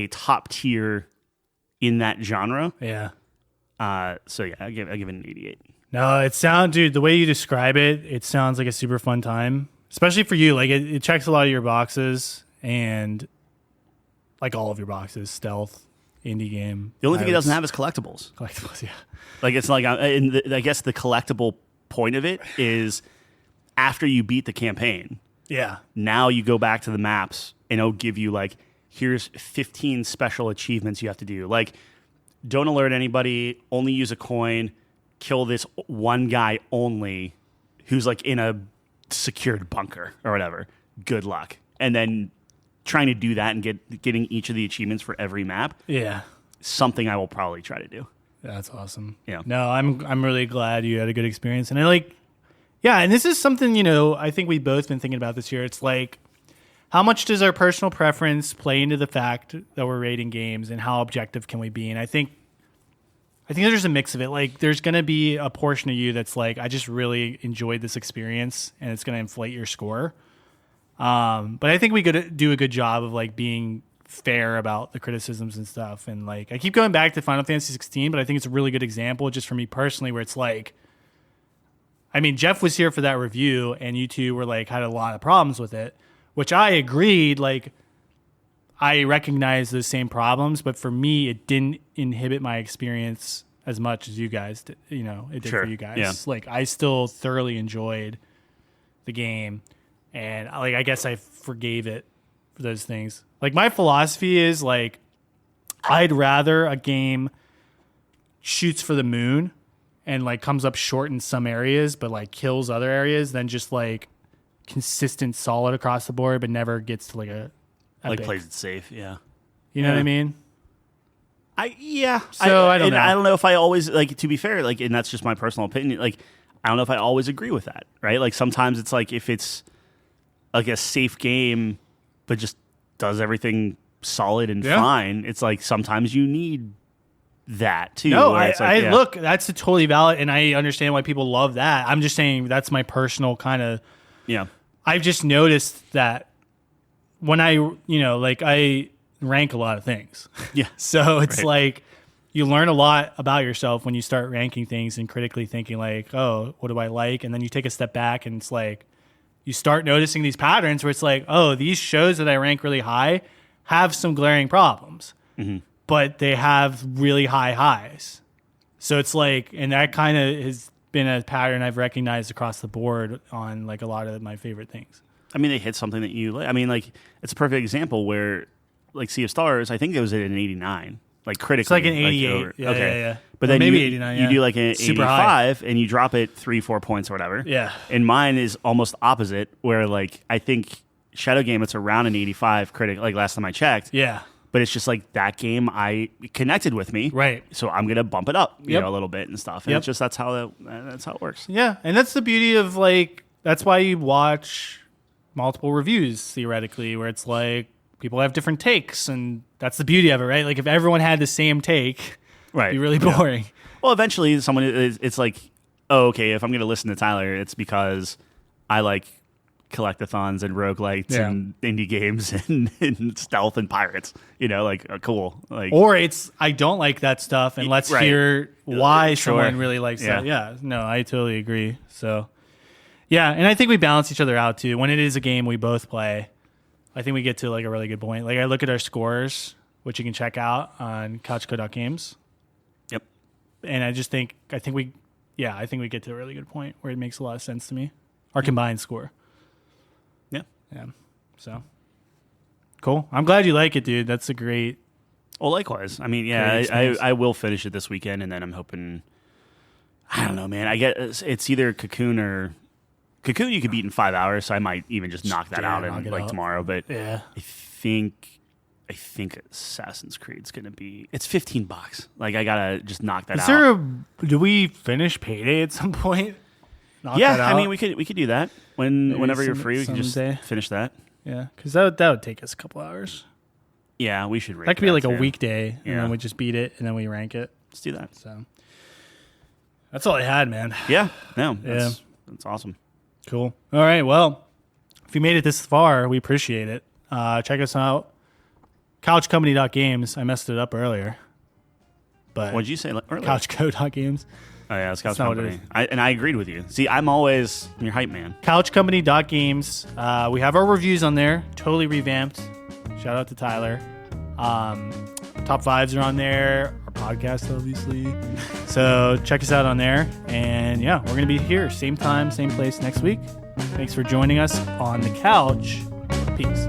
top tier in that genre. Yeah. So yeah, I give it an 88. No, dude, the way you describe it, it sounds like a super fun time, especially for you. Like it checks a lot of your boxes, and like all of your boxes, stealth, indie game. The only thing it doesn't have is collectibles. Collectibles, yeah. Like it's like, I guess the collectible point of it is after you beat the campaign. Yeah. Now you go back to the maps, and it'll give you like, here's 15 special achievements you have to do. Like, don't alert anybody, only use a coin, kill this one guy only who's like in a secured bunker or whatever. Good luck. And then trying to do that and getting each of the achievements for every map. Yeah. Something I will probably try to do. That's awesome. Yeah. No, I'm really glad you had a good experience. And and this is something, I think we've both been thinking about this year. It's like, how much does our personal preference play into the fact that we're rating games, and how objective can we be? And I think there's a mix of it. Like, there's going to be a portion of you that's like, I just really enjoyed this experience, and it's going to inflate your score. But I think we could do a good job of like being fair about the criticisms and stuff. And like, I keep going back to Final Fantasy 16, but I think it's a really good example just for me personally, where it's like, I mean, Jeff was here for that review, and you two were like, had a lot of problems with it, which I agreed. Like, I recognize those same problems, but for me, it didn't inhibit my experience as much as you guys did, it did for you guys. Yeah. Like, I still thoroughly enjoyed the game, and like, I guess I forgave it for those things. Like, my philosophy is like, I'd rather a game shoots for the moon and like comes up short in some areas, but like kills other areas, than just like consistent solid across the board, but never gets to like a like plays it safe. Yeah. You know what I mean? So I don't know. I don't know if I always, like, to be fair, like, and that's just my personal opinion. Like, I don't know if I always agree with that, right? Like, sometimes it's like, if it's like a safe game, but just does everything solid and fine, it's like sometimes you need that too. No, where it's like, look, that's totally valid, and I understand why people love that. I'm just saying that's my personal kind of. Yeah. I've just noticed that when I rank a lot of things. Yeah. So it's like you learn a lot about yourself when you start ranking things and critically thinking like, oh, what do I like? And then you take a step back and it's like you start noticing these patterns where it's like, oh, these shows that I rank really high have some glaring problems, but they have really high highs. So it's like, and that kind of has been a pattern I've recognized across the board on like a lot of my favorite things. I mean, they hit something that you like. I mean, like, it's a perfect example where, like, Sea of Stars, I think it was at an 89, like, critically. It's like an 88. Yeah. But Or then maybe you, 89, you do like an Super high. 85, and you drop it 3-4 points or whatever. Yeah. And mine is almost opposite, where, like, I think Shadow Game, it's around an 85 critic, like, last time I checked. Yeah. But it's just like that game I connected with me. Right. So I'm going to bump it up, you know, a little bit and stuff. And it's just, that's how it works. Yeah. And that's the beauty of like, that's why you watch multiple reviews theoretically, where it's like people have different takes, and that's the beauty of it, right? Like if everyone had the same take, it'd be really boring. Yeah. Well, eventually it's like, oh, okay, if I'm going to listen to Tyler, it's because I like collectathons and roguelites and indie games and stealth and pirates, you know, like cool. Like, or it's I don't like that stuff, and let's hear why someone really likes that. Yeah, no, I totally agree. So yeah, and I think we balance each other out too. When it is a game we both play, I think we get to like a really good point. Like I look at our scores, which you can check out on couchco.games. Yep. And I think we get to a really good point where it makes a lot of sense to me. Our combined score. Yeah. So cool. I'm glad you like it, dude. That's a great. Well, likewise. I mean, yeah, I will finish it this weekend, and then I'm hoping. I don't know, man. I get it's either Cocoon or Cocoon. You could beat in 5 hours, so I might even just knock that out in like tomorrow. But yeah, I think Assassin's Creed's gonna be. It's $15. Like I gotta just knock that out. Do we finish Payday at some point? I mean, we could do that whenever you're free. We can just finish that. Yeah, because that would take us a couple hours. Yeah, we should rank that could be like too. a weekday, and then we just beat it, and then we rank it. Let's do that. So that's all I had, man. Yeah, that's awesome. Cool. All right, well, if you made it this far, we appreciate it. Check us out, couchcompany.games. I messed it up earlier, but what did you say earlier? Couchco.games. Oh, yeah, it's Couch Company. I agreed with you. See, I'm always your hype man. Couchcompany.games. We have our reviews on there. Totally revamped. Shout out to Tyler. Top fives are on there. Our podcast, obviously. So check us out on there. And yeah, we're going to be here. Same time, same place next week. Thanks for joining us on the couch. Peace.